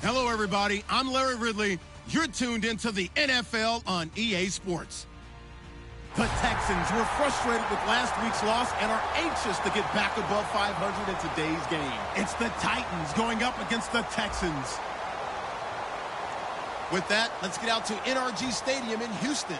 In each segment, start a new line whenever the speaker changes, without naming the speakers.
Hello, everybody. I'm Larry Ridley. You're tuned into the NFL on EA Sports. The Texans were frustrated with last week's loss and are anxious to get back above 500 in today's game. It's the Titans going up against the Texans. With that, let's get out to NRG Stadium in Houston.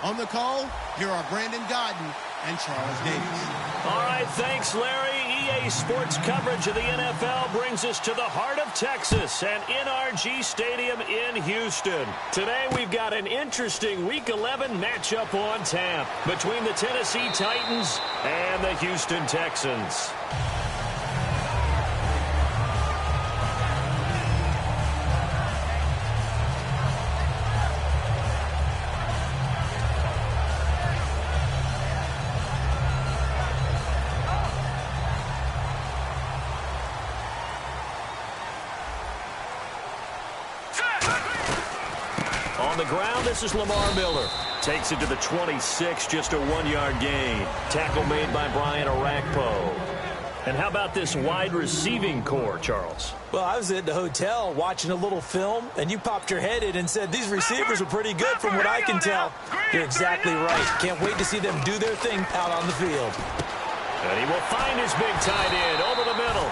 On the call, here are Brandon Godden and Charles Davis.
All right, thanks, Larry. EA Sports coverage of the NFL brings us to the heart of Texas and NRG Stadium in Houston. Today, we've got an interesting Week 11 matchup on tap between the Tennessee Titans and the Houston Texans. On the ground, this is Lamar Miller. Takes it to the 26, just a 1-yard gain. Tackle made by Brian Orakpo. And how about this wide receiving core, Charles?
Well, I was at the hotel watching a little film, and you popped your head in and said these receivers are pretty good from what I can tell. You're exactly right. Can't wait to see them do their thing out on the field.
And he will find his big tight end over the middle.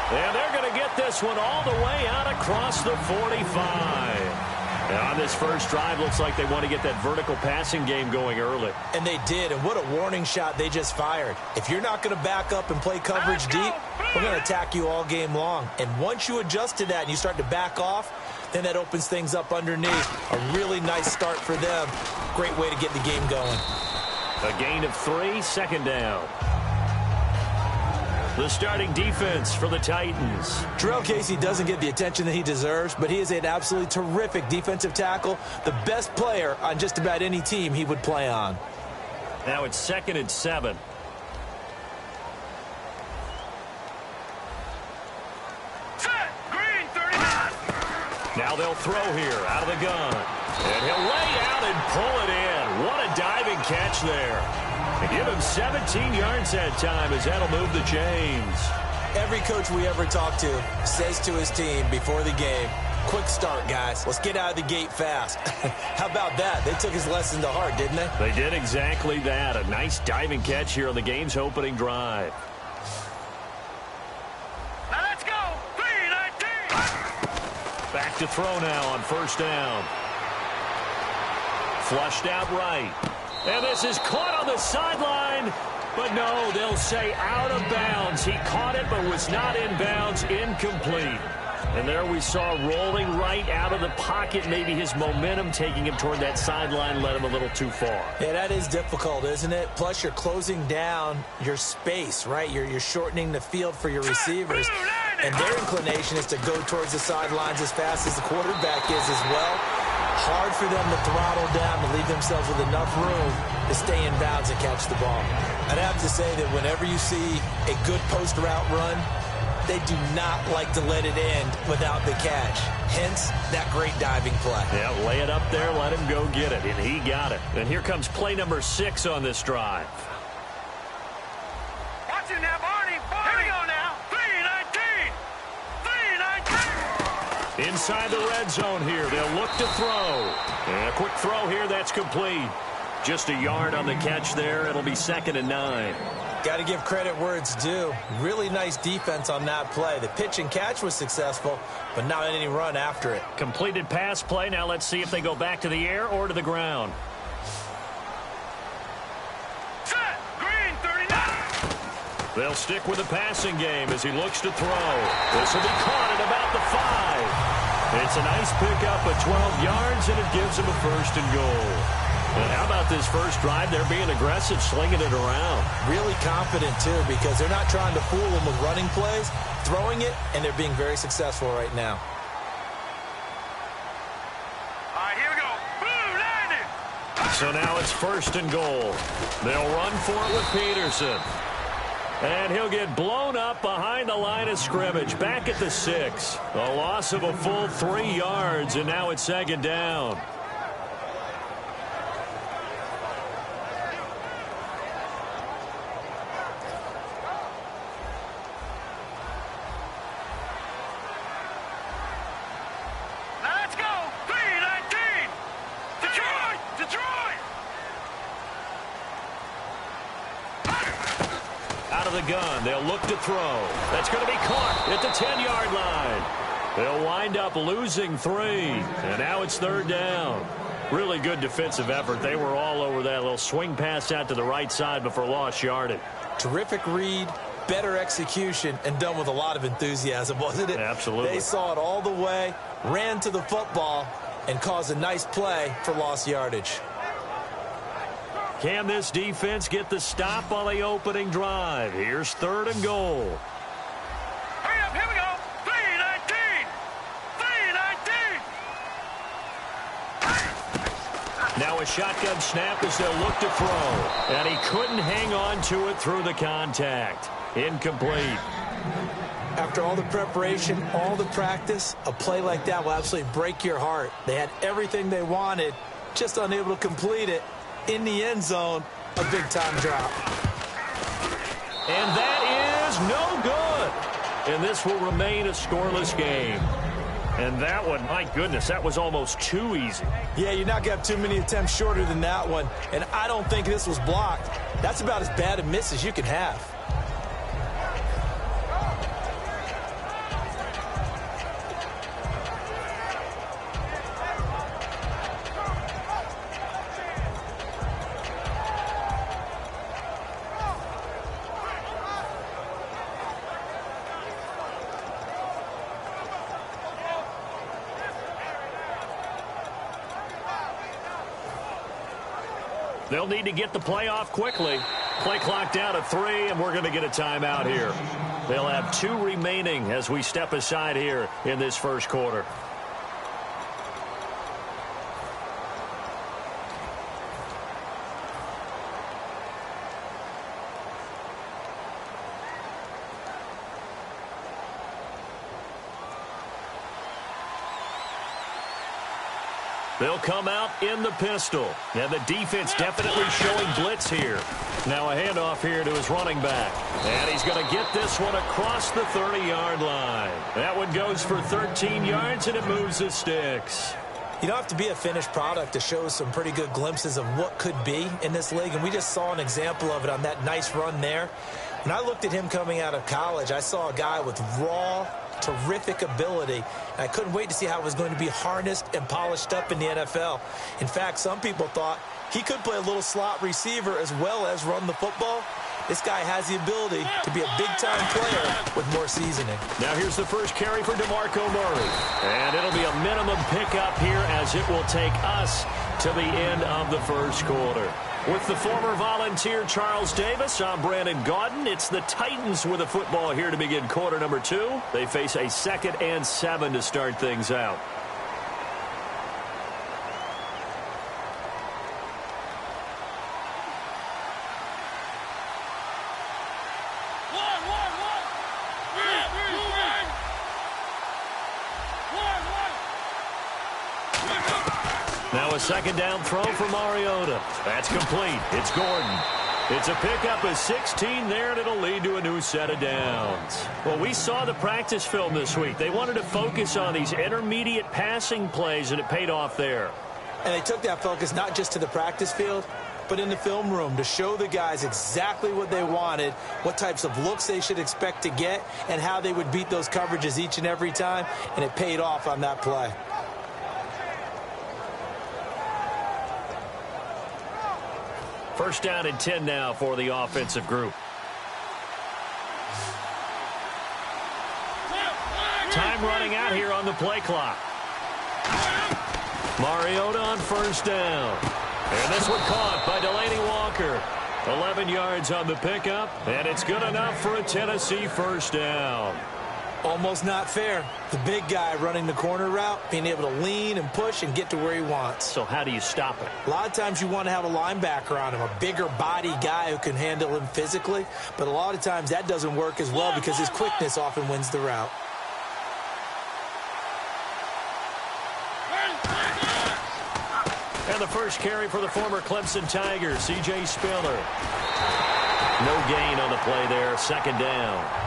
And they're going to get this one all the way out across the 45. And on this first drive, looks like they want to get that vertical passing game going early.
And they did, and what a warning shot they just fired. If you're not going to back up and play coverage deep, we're going to attack you all game long. And once you adjust to that and you start to back off, then that opens things up underneath. A really nice start for them. Great way to get the game going.
A gain of 3, second down. The starting defense for the Titans.
Terrell Casey doesn't get the attention that he deserves, but he is an absolutely terrific defensive tackle, the best player on just about any team he would play on.
Now it's 2nd and 7.
Set, green, 39.
Now they'll throw here out of the gun. And he'll lay out and pull it in. What a diving catch there. And give him 17 yards that time as that'll move the chains.
Every coach we ever talk to says to his team before the game, quick start, guys. Let's get out of the gate fast. How about that? They took his lesson to heart, didn't they?
They did exactly that. A nice diving catch here on the game's opening drive.
Now let's go. 3-19.
Back to throw now on first down. Flushed out right. And this is caught on the sideline. But no, they'll say out of bounds. He caught it but was not in bounds. Incomplete. And there we saw rolling right out of the pocket. Maybe his momentum taking him toward that sideline led him a little too far.
Yeah, that is difficult, isn't it? Plus, you're closing down your space, right? You're shortening the field for your receivers. And their inclination is to go towards the sidelines as fast as the quarterback is as well. Hard for them to throttle down to leave themselves with enough room to stay in bounds and catch the ball. I'd have to say that whenever you see a good post route run, they do not like to let it end without the catch. Hence, that great diving play.
Yeah, lay it up there, let him go get it, and he got it. And here comes play number 6 on this drive.
Watch him now, Barney. Here we go now. 3-19. 3-19.
Inside the red zone here, they'll look to throw. And a quick throw here, that's complete. Just a yard on the catch there. It'll be 2nd and 9.
Got to give credit where it's due. Really nice defense on that play. The pitch and catch was successful, but not any run after it.
Completed pass play. Now let's see if they go back to the air or to the ground.
Set, green, 39.
They'll stick with the passing game as he looks to throw. This will be caught at about the 5. It's a nice pickup of 12 yards, and it gives him a 1st and goal. And how about this first drive? They're being aggressive, slinging it around.
Really confident, too, because they're not trying to fool them with running plays, throwing it, and they're being very successful right now.
All right, here we go. Blue, landing.
So now it's 1st and goal. They'll run for it with Peterson. And he'll get blown up behind the line of scrimmage, back at the 6. A loss of a full 3 yards, and now it's 2nd down. the gun. They'll look to throw. That's going to be caught at the 10-yard line. They'll wind up losing 3, and now it's 3rd down. Really good defensive effort. They were all over that little swing pass out to the right side before lost yardage.
Terrific read, better execution, and done with a lot of enthusiasm, wasn't it?
Absolutely.
They saw it all the way, ran to the football, and caused a nice play for lost yardage.
Can this defense get the stop on the opening drive? Here's 3rd and goal.
Hurry up, here we go. 3-19. 3-19.
Now a shotgun snap as they'll look to throw. And he couldn't hang on to it through the contact. Incomplete.
After all the preparation, all the practice, a play like that will absolutely break your heart. They had everything they wanted, just unable to complete it. In the end zone, a big-time drop.
And that is no good. And this will remain a scoreless game. And that one, my goodness, that was almost too easy.
Yeah, you're not going to have too many attempts shorter than that one. And I don't think this was blocked. That's about as bad a miss as you can have.
They'll need to get the play off quickly. Play clock down to 3, and we're going to get a timeout here. They'll have 2 remaining as we step aside here in this first quarter. They'll come out in the pistol. And the defense definitely showing blitz here. Now a handoff here to his running back. And he's going to get this one across the 30-yard line. That one goes for 13 yards, and it moves the sticks.
You don't have to be a finished product to show some pretty good glimpses of what could be in this league, and we just saw an example of it on that nice run there. When I looked at him coming out of college, I saw a guy with raw, terrific ability. I couldn't wait to see how it was going to be harnessed and polished up in the NFL. In fact, some people thought he could play a little slot receiver as well as run the football. This guy has the ability to be a big-time player with more seasoning.
Now here's the first carry for DeMarco Murray. And it'll be a minimum pickup here as it will take us to the end of the first quarter. With the former Volunteer Charles Davis, I'm Brandon Gaudin. It's the Titans with the football here to begin quarter number 2. They face a 2nd and 7 to start things out. Now a 2nd down throw for Mariota. That's complete. It's Gordon. It's a pickup of 16 there, and it'll lead to a new set of downs. Well, we saw the practice film this week. They wanted to focus on these intermediate passing plays, and it paid off there.
And they took that focus not just to the practice field, but in the film room to show the guys exactly what they wanted, what types of looks they should expect to get, and how they would beat those coverages each and every time, and it paid off on that play.
First down and 10 now for the offensive group. Time running out here on the play clock. Mariota on first down. And this one caught by Delaney Walker. 11 yards on the pickup, and it's good enough for a Tennessee first down.
Almost not fair. The big guy running the corner route, being able to lean and push and get to where he wants.
So how do you stop it?
A lot of times you want to have a linebacker on him, a bigger body guy who can handle him physically. But a lot of times that doesn't work as well because his quickness often wins the route.
And the first carry for the former Clemson Tigers, C.J. Spiller. No gain on the play there, 2nd down.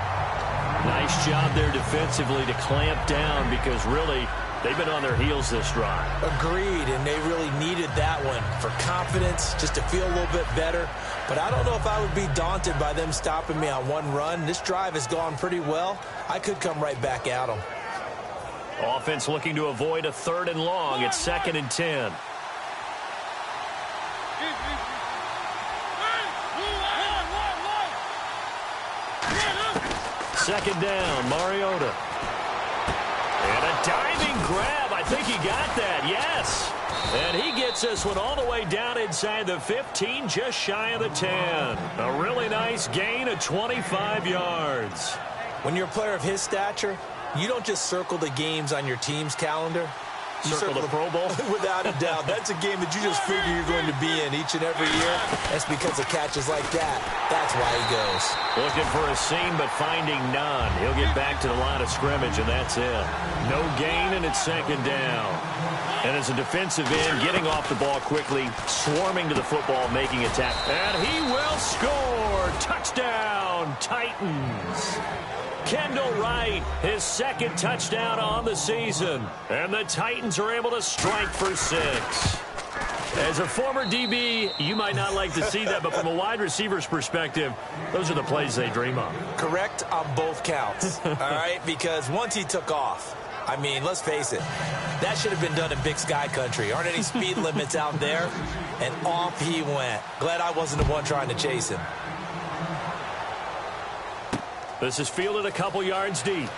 Nice job there defensively to clamp down because really They've been on their heels this drive.
Agreed, and they really needed that one for confidence, just to feel a little bit better. But I don't know if I would be daunted by them stopping me on one run. This drive has gone pretty well. I could come right back at them.
Offense looking to avoid a 3rd and long. It's 2nd and 10. Second down, Mariota. And a diving grab. I think he got that, yes. And he gets this one all the way down inside the 15, just shy of the 10. A really nice gain of 25 yards.
When you're a player of his stature, you don't just circle the games on your team's calendar. You
circle the Pro Bowl?
Without a doubt. That's a game that you just figure you're going to be in each and every year. That's because of catches like that. That's why he goes.
Looking for a seam, but finding none. He'll get back to the line of scrimmage, and that's it. No gain, and it's 2nd down. And as a defensive end, getting off the ball quickly, swarming to the football, making a tackle. And he will score. Touchdown, Titans. Kendall Wright, his 2nd touchdown on the season. And the Titans are able to strike for 6. As a former DB, you might not like to see that, but from a wide receiver's perspective, those are the plays they dream of.
Correct on both counts, all right? Because once he took off, I mean, let's face it, that should have been done in Big Sky Country. Aren't any speed limits out there? And off he went. Glad I wasn't the one trying to chase him.
This is fielded a couple yards deep.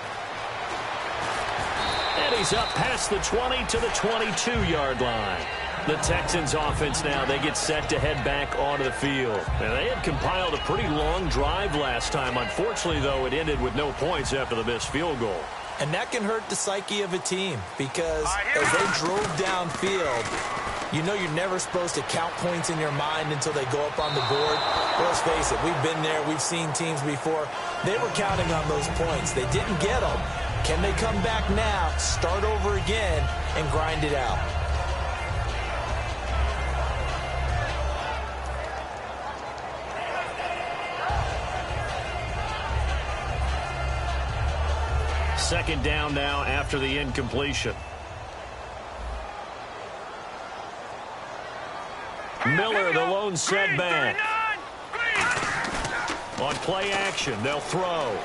And he's up past the 20 to the 22-yard line. The Texans offense now, they get set to head back onto the field. And they had compiled a pretty long drive last time. Unfortunately, though, it ended with no points after the missed field goal.
And that can hurt the psyche of a team because as they drove downfield, you know you're never supposed to count points in your mind until they go up on the board. But let's face it, we've been there. We've seen teams before. They were counting on those points. They didn't get them. Can they come back now, start over again, and grind it out?
Second down now after the incompletion. Miller, the lone setback. On play action, they'll throw.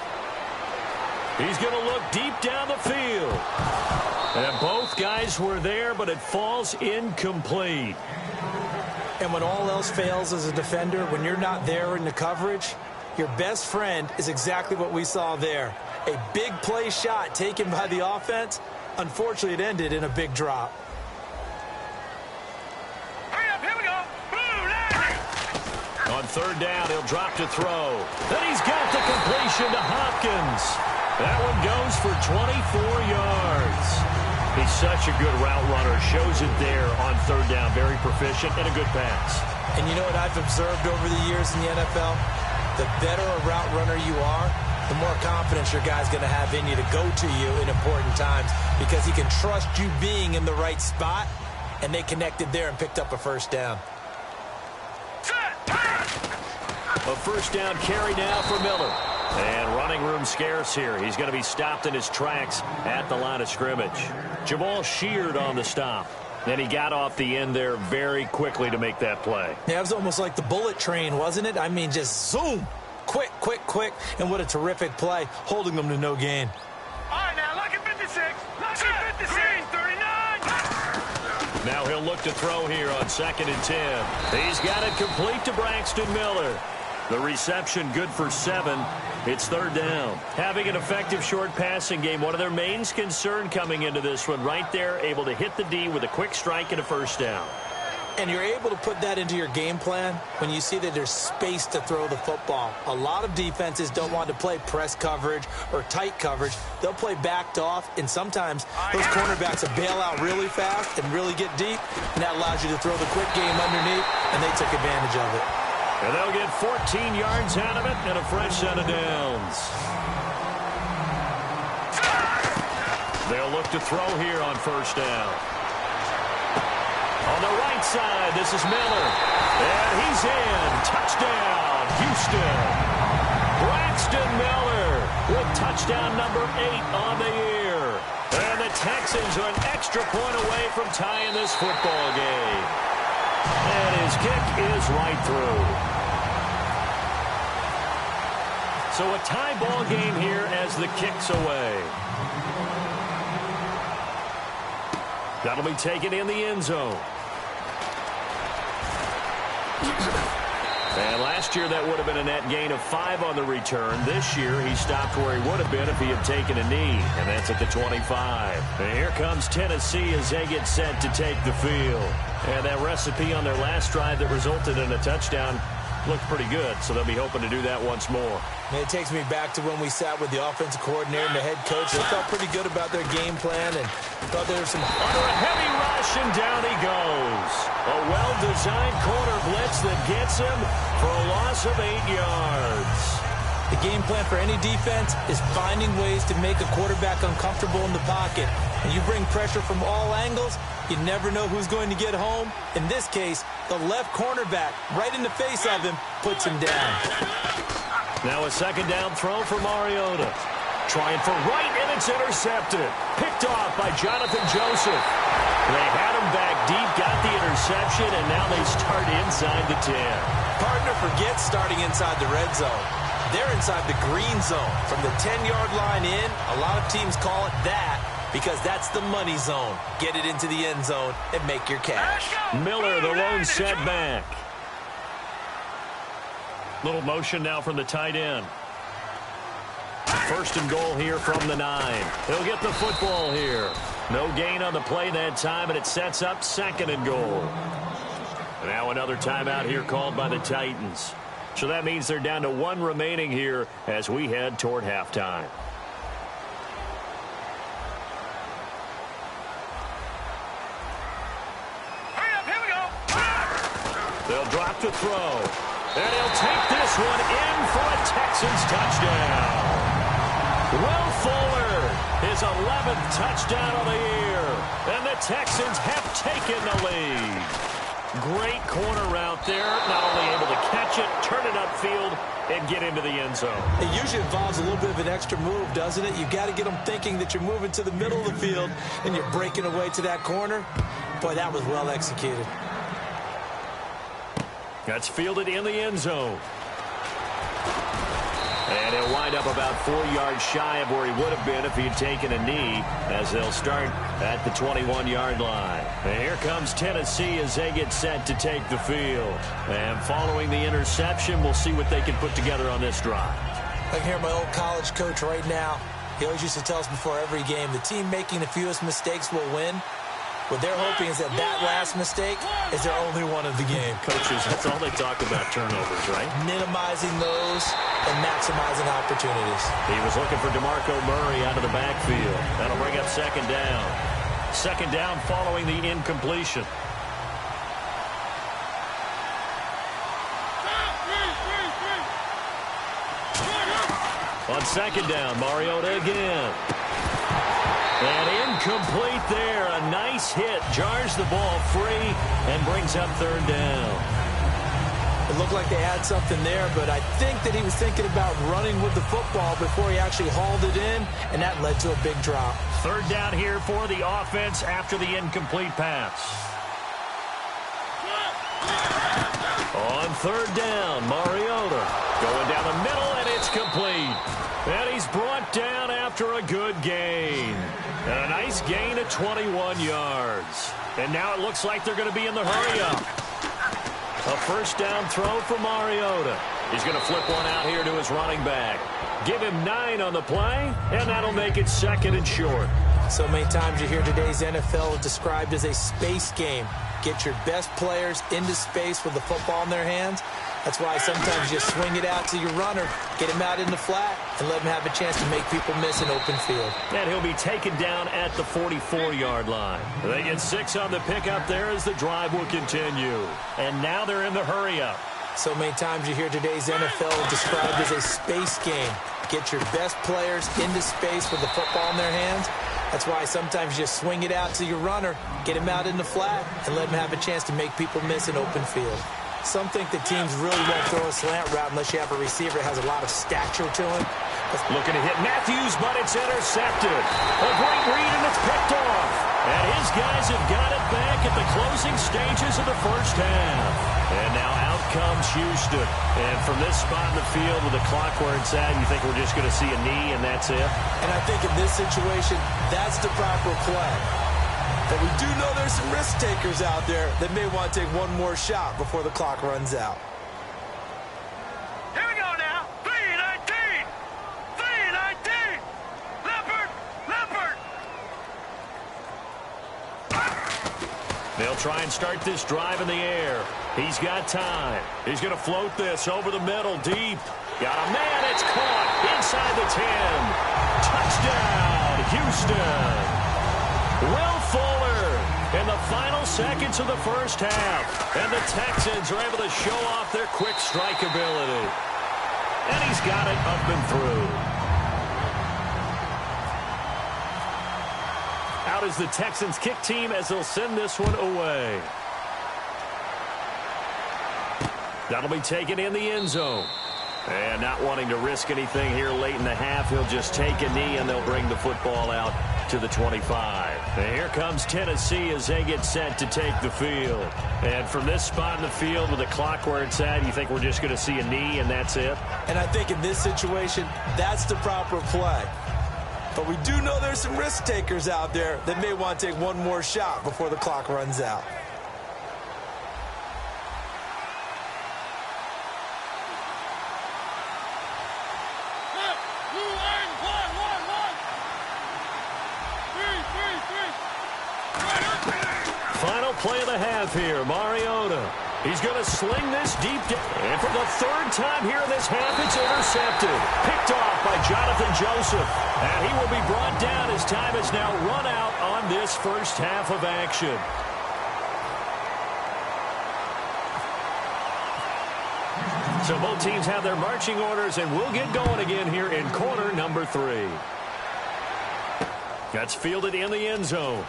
He's going to look deep down the field. And both guys were there, but it falls incomplete.
And when all else fails as a defender, when you're not there in the coverage, your best friend is exactly what we saw there. A big play shot taken by the offense. Unfortunately, it ended in a big drop.
On 3rd down, he'll drop to throw. Then he's got the completion to Hopkins. That one goes for 24 yards. He's such a good route runner. Shows it there on 3rd down. Very proficient and a good pass.
And you know what I've observed over the years in the NFL? The better a route runner you are, the more confidence your guy's going to have in you to go to you in important times because he can trust you being in the right spot, and they connected there and picked up a 1st down.
A 1st down carry now for Miller. And running room scarce here. He's going to be stopped in his tracks at the line of scrimmage. Jamal Sheard on the stop. Then he got off the end there very quickly to make that play.
Yeah, it was almost like the bullet train, wasn't it? I mean, just zoom. Quick, quick, quick. And what a terrific play, holding them to no gain.
All right, now look at 56. Look at 56. 39.
Now he'll look to throw here on 2nd and 10. He's got it complete to Braxton Miller. The reception good for 7. It's 3rd down. Having an effective short passing game, one of their main concern coming into this one, right there, able to hit the D with a quick strike and a 1st down.
And you're able to put that into your game plan when you see that there's space to throw the football. A lot of defenses don't want to play press coverage or tight coverage. They'll play backed off, and sometimes those cornerbacks will bail out really fast and really get deep, and that allows you to throw the quick game underneath, and they took advantage of it.
And they'll get 14 yards out of it and a fresh set of downs. They'll look to throw here on 1st down. On the right side, this is Miller. And he's in. Touchdown, Houston. Braxton Miller with touchdown number 8 on the year. And the Texans are an extra point away from tying this football game. And his kick is right through. So a tie ball game here as the kick's away. That'll be taken in the end zone. And last year, that would have been a net gain of 5 on the return. This year, he stopped where he would have been if he had taken a knee, and that's at the 25. And here comes Tennessee as they get set to take the field. And that recipe on their last drive that resulted in a touchdown looked pretty good, so they'll be hoping to do that once more.
And it takes me back to when we sat with the offensive coordinator and the head coach. They felt pretty good about their game plan and thought there was some...
Under a heavy rush, and down he goes. A well-designed corner blitz that gets him for a loss of 8 yards.
The game plan for any defense is finding ways to make a quarterback uncomfortable in the pocket. And you bring pressure from all angles, you never know who's going to get home. In this case, the left cornerback, right in the face of him, puts him down.
Now a second down throw for Mariota. Trying for right, and it's intercepted. Picked off by Jonathan Joseph. They had him back deep, got the interception, and now they start inside the 10.
Partner forgets starting inside the red zone. They're inside the green zone. From the 10-yard line in, a lot of teams call it that because that's the money zone. Get it into the end zone and make your cash.
Miller, the lone setback. Little motion now from the tight end. First and goal here from the 9. He'll get the football here. No gain on the play that time, and it sets up second and goal. Now another timeout here called by the Titans. So that means they're down to 1 remaining here as we head toward halftime.
Hurry up, here we go.
They'll drop to throw. And he'll take this one in for a Texans touchdown. Will Fuller, his 11th touchdown of the year. And the Texans have taken the lead. Great corner route there. Not only able to catch it, turn it upfield, and get into the end zone.
It usually involves a little bit of an extra move, doesn't it? You've got to get them thinking that you're moving to the middle of the field and you're breaking away to that corner. Boy, that was well executed.
That's fielded in the end zone. And he'll wind up about 4 yards shy of where he would have been if he had taken a knee, as they'll start at the 21-yard line. And here comes Tennessee as they get set to take the field. And following the interception, we'll see what they can put together on this drive.
I can hear my old college coach right now. He always used to tell us before every game, the team making the fewest mistakes will win. What they're hoping is that last mistake is their only one of the game.
Coaches, that's all they talk about, turnovers, right?
Minimizing those and maximizing opportunities.
He was looking for DeMarco Murray out of the backfield. That'll bring up second down. Second down following the incompletion. On second down, Mariota again. And incomplete there. A nice hit. Jars the ball free and brings up third down.
It looked like they had something there, but I think that he was thinking about running with the football before he actually hauled it in, and that led to a big drop.
Third down here for the offense after the incomplete pass. On third down, Mariota going down the middle, and it's complete. And he's brought down after a good gain. And a nice gain of 21 yards. And now it looks like they're going to be in the hurry-up. A first down throw for Mariota. He's going to flip one out here to his running back. Give him 9 on the play, and that'll make it second and short.
So many times you hear today's NFL described as a space game. Get your best players into space with the football in their hands. That's why sometimes you swing it out to your runner, get him out in the flat, and let him have a chance to make people miss an open field.
And he'll be taken down at the 44-yard line. They get 6 on the pickup there as the drive will continue. And now they're in the hurry-up.
So many times you hear today's NFL described as a space game. Get your best players into space with the football in their hands. That's why sometimes you swing it out to your runner, get him out in the flat, and let him have a chance to make people miss an open field. Some think that teams really won't throw a slant route unless you have a receiver that has a lot of stature to him.
Looking to hit Matthews, but it's intercepted. A great read, and it's picked off. And his guys have got it back at the closing stages of the first half. And now out comes Houston. And from this spot in the field with the clock where it's at, you think we're just going to see a knee and that's it?
And I think in this situation, that's the proper play. But we do know there's some risk takers out there that may want to take one more shot before the clock runs out.
Here we go now. 3-19. 3-19. Leopard. Leopard.
They'll try and start this drive in the air. He's got time. He's going to float this over the middle, deep. Got a man. It's caught inside the 10. Touchdown, Houston. Will Fuller in the final seconds of the first half. And the Texans are able to show off their quick strike ability. And he's got it up and through. Out is the Texans kick team as they'll send this one away. That'll be taken in the end zone. And not wanting to risk anything here late in the half, he'll just take a knee and they'll bring the football out to the 25. And here comes Tennessee as they get set to take the field. And from this spot in the field with the clock where it's at, you think we're just going to see a knee and that's it?
And I think in this situation, that's the proper play. But we do know there's some risk takers out there that may want to take one more shot before the clock runs out.
Final play of the half here, Mariota. He's going to sling this deep down. And for the third time here in this half, it's intercepted. Picked off by Jonathan Joseph. And he will be brought down as time has now run out on this first half of action. So both teams have their marching orders, and we'll get going again here in quarter number 3. That's fielded in the end zone.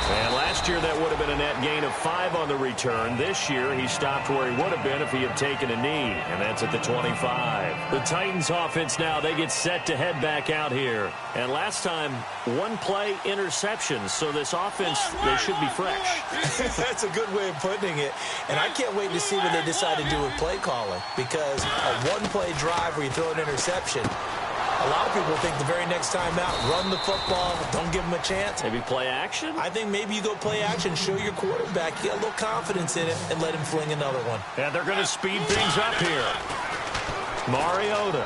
And last year, that would have been a net gain of 5 on the return. This year, he stopped where he would have been if he had taken a knee, and that's at the 25. The Titans offense now, they get set to head back out here. And last time, one play interception, so this offense, they should be fresh.
That's a good way of putting it. And I can't wait to see what they decide to do with play calling, because a one-play drive where you throw an interception, a lot of people think the very next time out, run the football, don't give them a chance.
Maybe play action?
I think maybe you go play action, show your quarterback, get a little confidence in it, and let him fling another one.
And they're going to speed things up here. Mariota,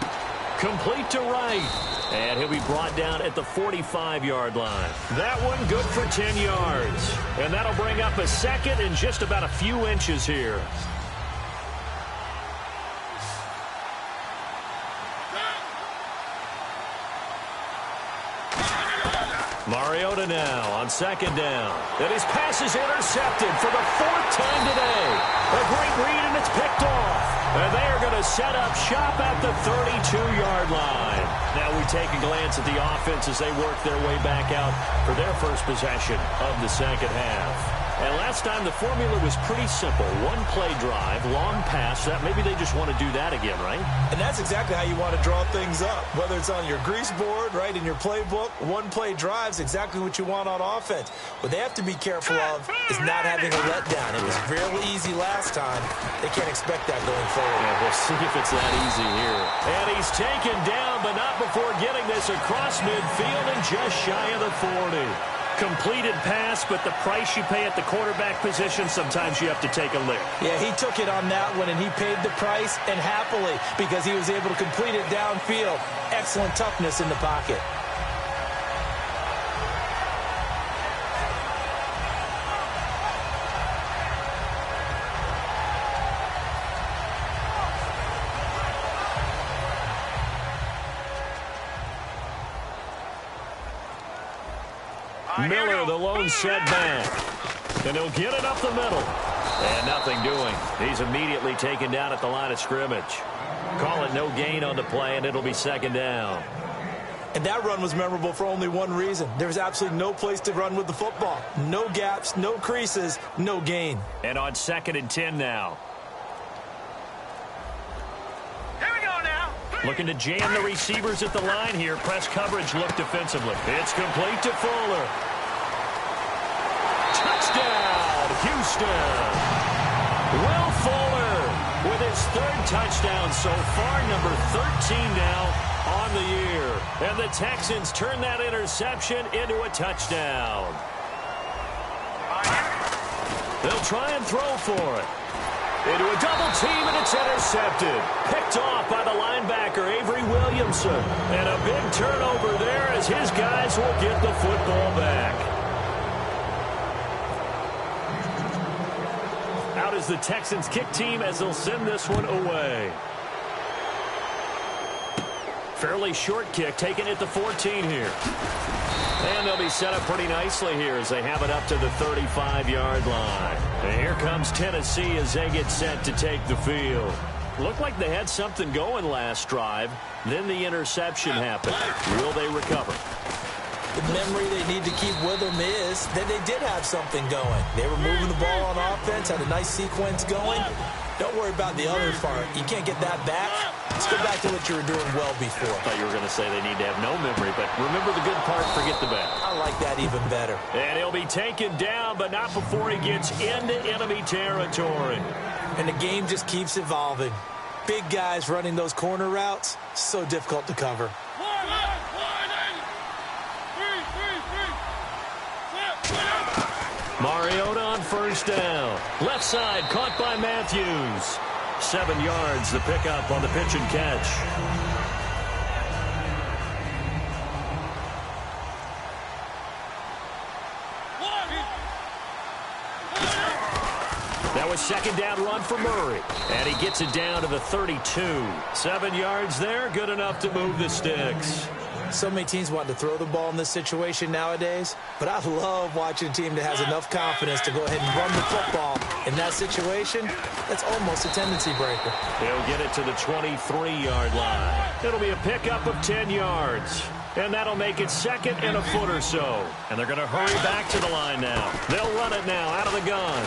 complete to right. And he'll be brought down at the 45-yard line. That one good for 10 yards. And that'll bring up a second and just about a few inches here. Mariota now on second down. And his pass is intercepted for the 4th time today. A great read, and it's picked off. And they are going to set up shop at the 32-yard line. Now we take a glance at the offense as they work their way back out for their first possession of the second half. And last time the formula was pretty simple. One play drive, long pass. That maybe they just want to do that again, right?
And that's exactly how you want to draw things up. Whether it's on your grease board, right, in your playbook, one play drive's exactly what you want on offense. What they have to be careful of is not having a letdown. It was real easy last time. They can't expect that going forward.
Yeah, we'll see if it's that easy here. And he's taken down, but not before getting this across midfield and just shy of the 40. Completed pass, but the price you pay at the quarterback position, sometimes you have to take a lick.
Yeah, he took it on that one, and he paid the price, and happily, because he was able to complete it downfield. Excellent toughness in the pocket.
Miller, the lone setback. And he'll get it up the middle. And nothing doing. He's immediately taken down at the line of scrimmage. Call it no gain on the play, and it'll be second down.
And that run was memorable for only one reason. There was absolutely no place to run with the football. No gaps, no creases, no gain.
And on 2nd and 10 now.
Here we go now.
Looking to jam the receivers at the line here. Press coverage look defensively. It's complete to Fuller. Touchdown, Houston. Will Fuller with his 3rd touchdown so far, number 13 now on the year. And the Texans turn that interception into a touchdown. They'll try and throw for it. Into a double team, and it's intercepted. Picked off by the linebacker, Avery Williamson. And a big turnover there as his guys will get the football back. Out is the Texans kick team as they'll send this one away. Fairly short kick, taken at the 14 here. And they'll be set up pretty nicely here as they have it up to the 35-yard line. And here comes Tennessee as they get set to take the field. Looked like they had something going last drive. Then the interception happened. Will they recover?
The memory they need to keep with them is that they did have something going. They were moving the ball on offense, had a nice sequence going. Don't worry about the other part. You can't get that back. Let's go back to what you were doing well before.
I thought you were going to say they need to have no memory, but remember the good part, forget the bad.
I like that even better.
And he'll be taken down, but not before he gets into enemy territory.
And the game just keeps evolving. Big guys running those corner routes, so difficult to cover.
Mariota on 1st down. Left side, caught by Matthews. 7 yards, the pickup on the pitch and catch. That was 2nd down run for Murray. And he gets it down to the 32. 7 yards there, good enough to move the sticks.
So many teams want to throw the ball in this situation nowadays, but I love watching a team that has enough confidence to go ahead and run the football. In that situation, that's almost a tendency breaker.
He'll get it to the 23-yard line. It'll be a pickup of 10 yards. And that'll make it 2nd and a foot or so. And they're going to hurry back to the line now. They'll run it now out of the gun.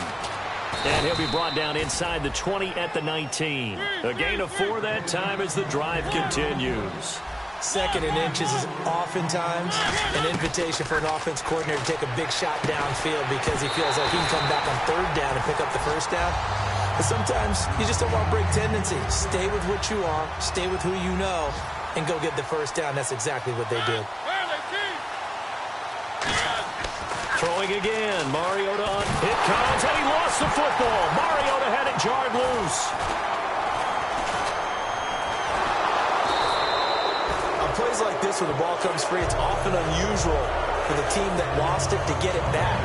And he'll be brought down inside the 20 at the 19. A gain of 4 that time as the drive continues.
2nd and inches is oftentimes an invitation for an offense coordinator to take a big shot downfield because he feels like he can come back on 3rd down and pick up the 1st down. But sometimes you just don't want to break tendency. Stay with what you are, stay with who you know, and go get the 1st down. That's exactly what they did.
Throwing again, Mariota on. It comes, and he lost the football. Mariota had it jarred loose.
Plays like this where the ball comes free, it's often unusual for the team that lost it to get it back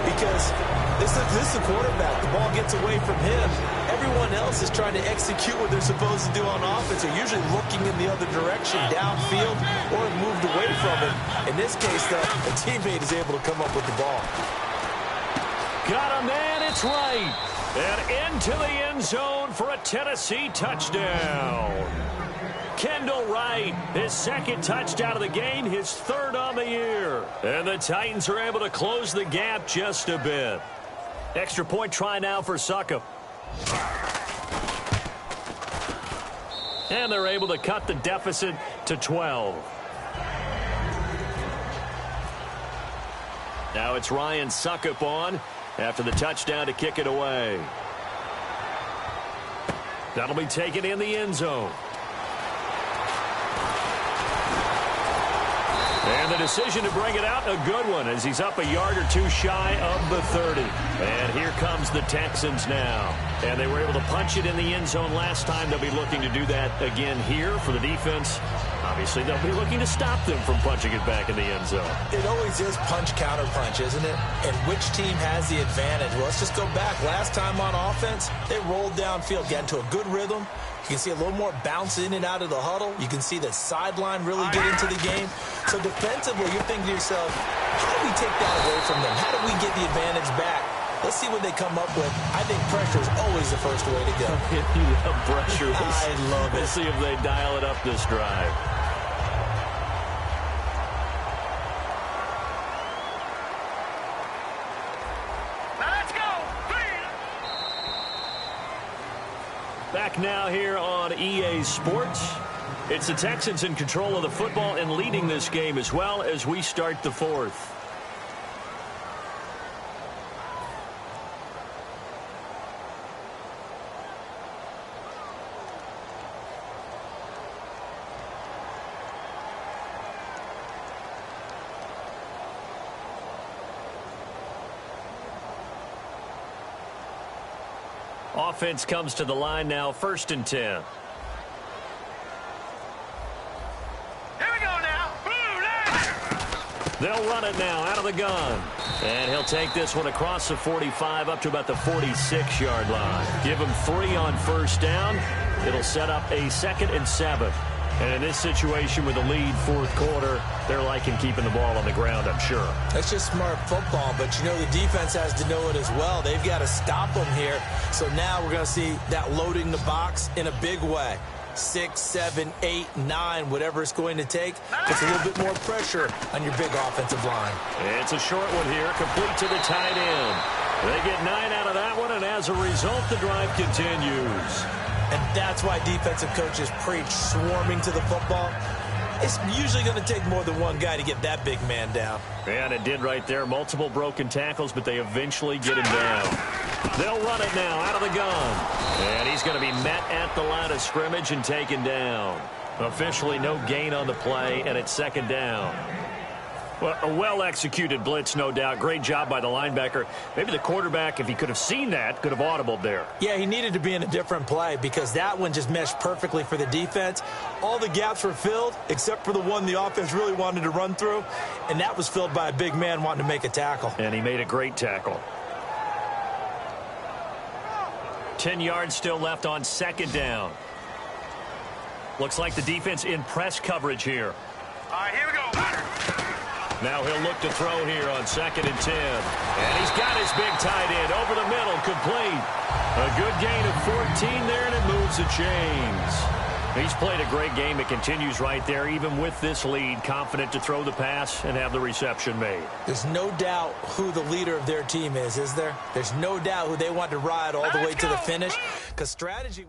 because this is the quarterback. The ball gets away from him. Everyone else is trying to execute what they're supposed to do on offense. They're usually looking in the other direction, downfield, or moved away from it. In this case, though, a teammate is able to come up with the ball.
Got a man, it's right. And into the end zone for a Tennessee touchdown. Kendall Wright, his 2nd touchdown of the game, his 3rd on the year. And the Titans are able to close the gap just a bit. Extra point try now for Succop. And they're able to cut the deficit to 12. Now it's Ryan Succop on after the touchdown to kick it away. That'll be taken in the end zone. And the decision to bring it out, a good one, as he's up a yard or 2 shy of the 30. And here comes the Texans now. And they were able to punch it in the end zone last time. They'll be looking to do that again here for the defense. Obviously, they'll be looking to stop them from punching it back in the end zone.
It always is punch-counter-punch, isn't it? And which team has the advantage? Well, let's just go back. Last time on offense, they rolled downfield, got into a good rhythm. You can see a little more bounce in and out of the huddle. You can see the sideline really get into the game. So defensively, you're thinking to yourself, how do we take that away from them? How do we get the advantage back? Let's see what they come up with. I think pressure is always the first way to go.
You love pressure.
I love it.
We'll see if they dial it up this drive. back now here on EA Sports. It's the Texans in control of the football and leading this game as well as we start the fourth. Offense comes to the line now, 1st and 10.
Here we go now.
They'll run it now out of the gun. And he'll take this one across the 45 up to about the 46-yard line. Give him 3 on 1st down. It'll set up a 2nd and 7. And in this situation with a lead 4th quarter, they're liking keeping the ball on the ground, I'm sure.
That's just smart football, but you know the defense has to know it as well. They've got to stop them here. So now we're going to see that loading the box in a big way. 6, 7, 8, 9, whatever it's going to take. Puts a little bit more pressure on your big offensive line.
It's a short one here, complete to the tight end. They get 9 out of that one, and as a result, the drive continues.
And that's why defensive coaches preach swarming to the football. It's usually going to take more than one guy to get that big man down.
And it did right there. Multiple broken tackles, but they eventually get him down. They'll run it now out of the gun. And he's going to be met at the line of scrimmage and taken down. Officially no gain on the play, and it's 2nd down. Well, a well-executed blitz, no doubt. Great job by the linebacker. Maybe the quarterback, if he could have seen that, could have audibled there.
Yeah, he needed to be in a different play because that one just meshed perfectly for the defense. All the gaps were filled except for the one the offense really wanted to run through, and that was filled by a big man wanting to make a tackle.
And he made a great tackle. 10 yards still left on 2nd down. Looks like the defense in press coverage here.
All right, here we go.
Now he'll look to throw here on 2nd and 10. And he's got his big tight end over the middle, complete. A good gain of 14 there, and it moves the chains. He's played a great game. It continues right there, even with this lead, confident to throw the pass and have the reception made.
There's no doubt who the leader of their team is there? There's no doubt who they want to ride all the way to the finish, because strategy...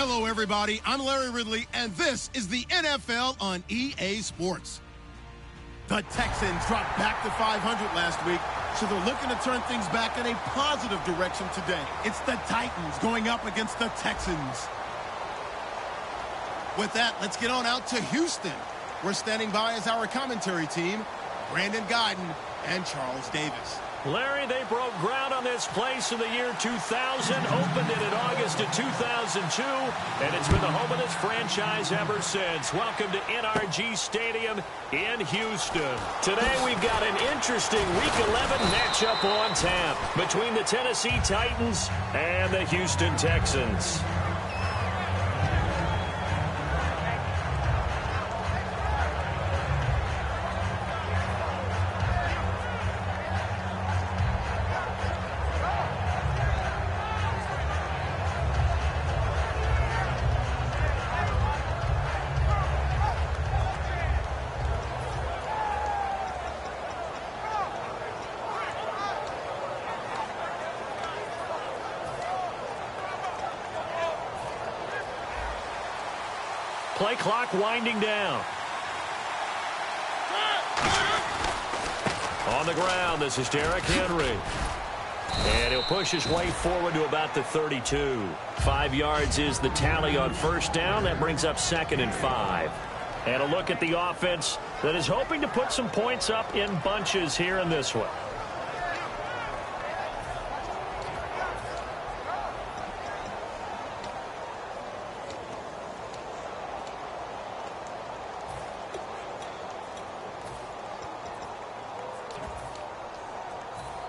Hello, everybody. I'm Larry Ridley, and this is the NFL on EA Sports. The Texans dropped back to 500 last week, so they're looking to turn things back in a positive direction today. It's the Titans going up against the Texans. With that, let's get on out to Houston. We're standing by as our commentary team, Brandon Guyton and Charles Davis.
Larry, they broke ground on this place in the year 2000, opened it in August of 2002, and it's been the home of this franchise ever since. Welcome to NRG Stadium in Houston. Today we've got an interesting Week 11 matchup on tap between the Tennessee Titans and the Houston Texans. Play clock winding down. On the ground, this is Derrick Henry. And he'll push his way forward to about the 32. 5 yards is the tally on first down. That brings up 2nd and 5. And a look at the offense that is hoping to put some points up in bunches here in this one.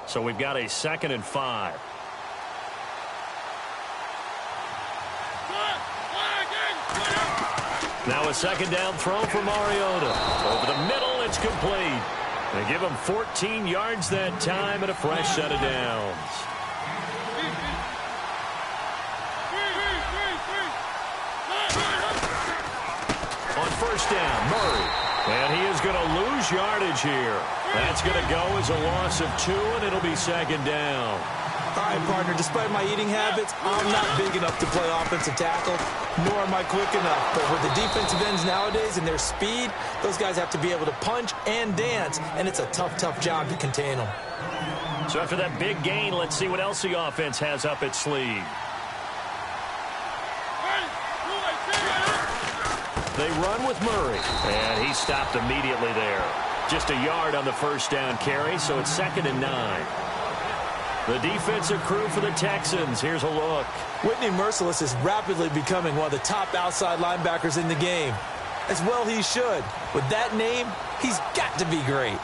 So we've got a 2nd and 5. Now a 2nd down throw for Mariota. Over the middle, it's complete. They give him 14 yards that time and a fresh set of downs. On first down, Murray. And he is going to lose yardage here. That's going to go as a loss of 2, and it'll be 2nd down.
All right, partner, despite my eating habits, I'm not big enough to play offensive tackle, nor am I quick enough. But with the defensive ends nowadays and their speed, those guys have to be able to punch and dance, and it's a tough, tough job to contain them.
So after that big gain, let's see what else the offense has up its sleeve. They run with Murray, and he stopped immediately there. Just a yard on the first down carry, so it's 2nd and 9. The defensive crew for the Texans. Here's a look.
Whitney Mercilus is rapidly becoming one of the top outside linebackers in the game. As well he should. With that name, he's got to be great.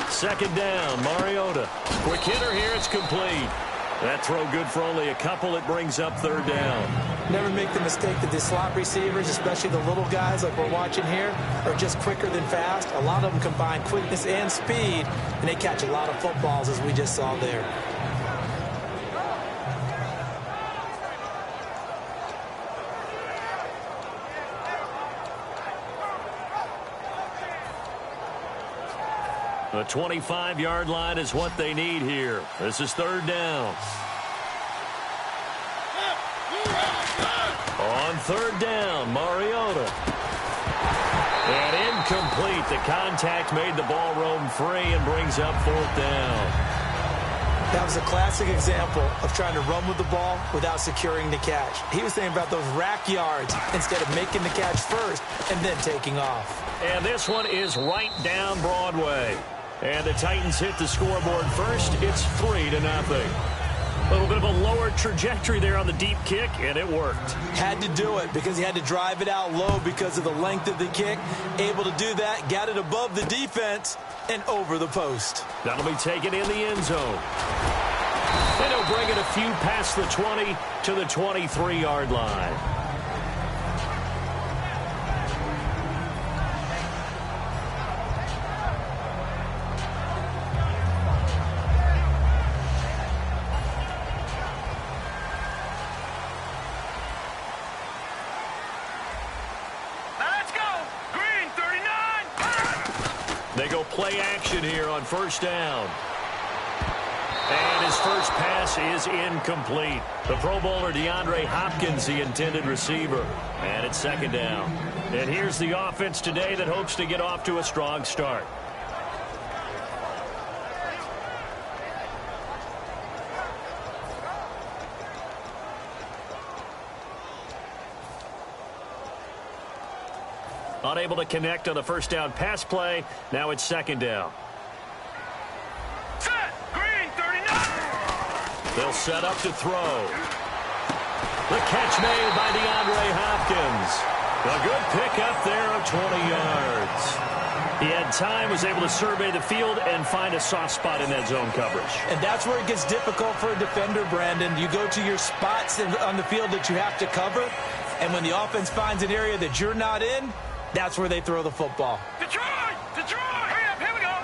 Second down, Mariota. Quick hitter here, it's complete. That throw good for only a couple. It brings up 3rd down.
Never make the mistake that the slot receivers, especially the little guys like we're watching here, are just quicker than fast. A lot of them combine quickness and speed, and they catch a lot of footballs, as we just saw there.
The 25-yard line is what they need here. This is 3rd down. On 3rd down, Mariota. And incomplete. The contact made the ball roam free and brings up 4th down.
That was a classic example of trying to run with the ball without securing the catch. He was thinking about those rack yards instead of making the catch first and then taking off.
And this one is right down Broadway. And the Titans hit the scoreboard first. It's 3-0. A little bit of a lower trajectory there on the deep kick, and it worked.
Had to do it because he had to drive it out low because of the length of the kick. Able to do that, got it above the defense and over the post.
That'll be taken in the end zone. And he'll bring it a few past the 20 to the 23-yard line. They go play action here on first down. And his first pass is incomplete. The Pro Bowler DeAndre Hopkins, the intended receiver. And it's second down. And here's the offense today that hopes to get off to a strong start. Unable to connect on the first down pass play. Now it's second down.
Set. Green 39.
They'll set up to throw. The catch made by DeAndre Hopkins. A good pickup there of 20 yards. He had time, was able to survey the field and find a soft spot in that zone coverage.
And that's where it gets difficult for a defender, Brandon. You go to your spots on the field that you have to cover, and when the offense finds an area that you're not in, that's where they throw the football.
Detroit! Detroit! Hurry up, here we go.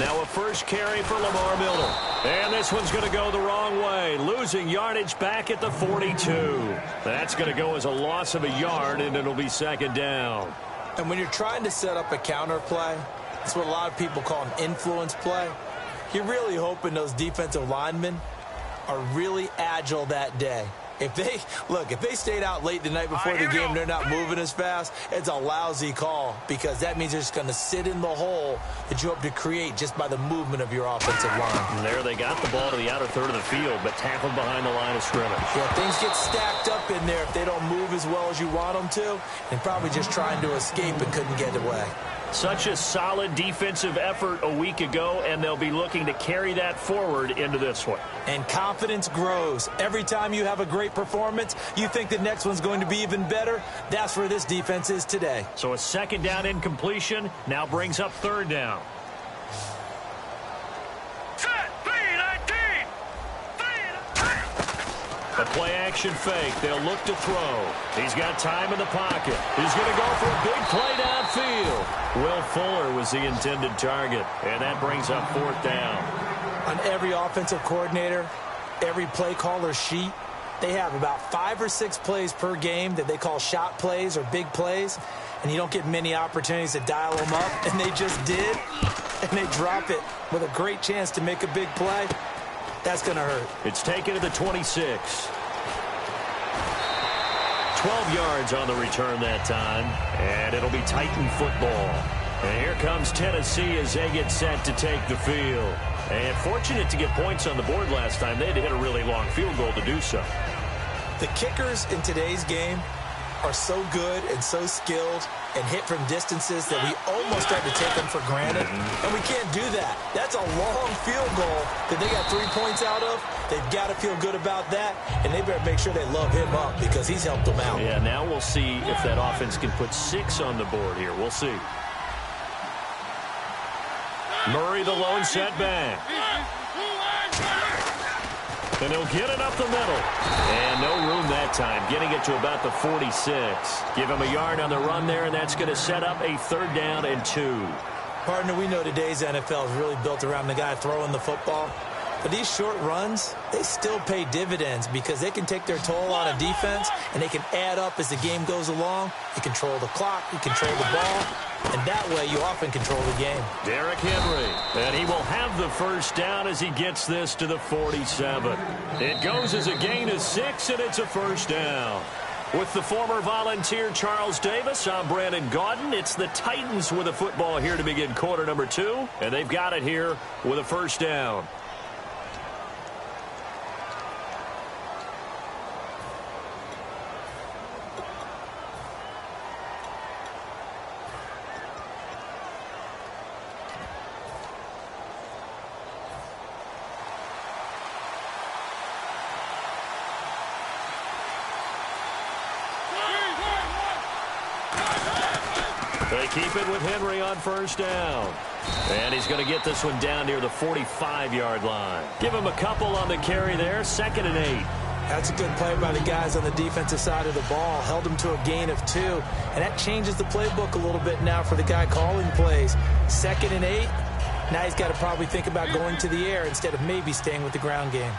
Now a first carry for Lamar Miller. And this one's going to go the wrong way. Losing yardage back at the 42. That's going to go as a loss of a yard, and it'll be second down.
And when you're trying to set up a counter play, that's what a lot of people call an influence play. You're really hoping those defensive linemen are really agile that day. If they stayed out late the night before the game, they're not moving as fast, it's a lousy call because that means they're just going to sit in the hole that you hope to create just by the movement of your offensive line.
And there they got the ball to the outer third of the field, but tackled behind the line of scrimmage.
Yeah, things get stacked up in there if they don't move as well as you want them to, and probably just trying to escape and couldn't get away.
Such a solid defensive effort a week ago, and they'll be looking to carry that forward into this one.
And confidence grows. Every time you have a great performance, you think the next one's going to be even better. That's where this defense is today.
So a second down incompletion now brings up third down.
Set. 3-19.
A play-action fake. They'll look to throw. He's got time in the pocket. He's going to go for a big play downfield. Will Fuller was the intended target, and that brings up fourth down.
On every offensive coordinator, every play caller sheet, they have about 5 or 6 plays per game that they call shot plays or big plays, and you don't get many opportunities to dial them up, and they just did, and they drop it with a great chance to make a big play. That's going to hurt.
It's taken to the 26. 12 yards on the return that time, and it'll be Titan football. And here comes Tennessee as they get set to take the field. And fortunate to get points on the board last time. They had to hit a really long field goal to do so.
The kickers in today's game are so good and so skilled and hit from distances that we almost start to take them for granted. And we can't do that. That's a long field goal that they got 3 points out of. They've got to feel good about that, and they better make sure they love him up because he's helped them out.
Yeah, now we'll see if that offense can put 6 on the board here. We'll see. Murray the lone setback. And he'll get it up the middle. And no room that time, getting it to about the 46. Give him a yard on the run there, and that's going to set up a third down and 2.
Partner, we know today's NFL is really built around the guy throwing the football. But these short runs, they still pay dividends because they can take their toll on a defense, and they can add up as the game goes along. You control the clock, you control the ball, and that way you often control the game.
Derrick Henry, and he will have the first down as he gets this to the 47. It goes as a gain of 6, and it's a first down. With the former Volunteer Charles Davis, I'm Brandon Gaudin. It's the Titans with a football here to begin quarter number 2, and they've got it here with a first down. They keep it with Henry on first down. And he's going to get this one down near the 45-yard line. Give him a couple on the carry there. 2nd and 8.
That's a good play by the guys on the defensive side of the ball. Held him to a gain of 2. And that changes the playbook a little bit now for the guy calling plays. 2nd and 8. Now he's got to probably think about going to the air instead of maybe staying with the ground game.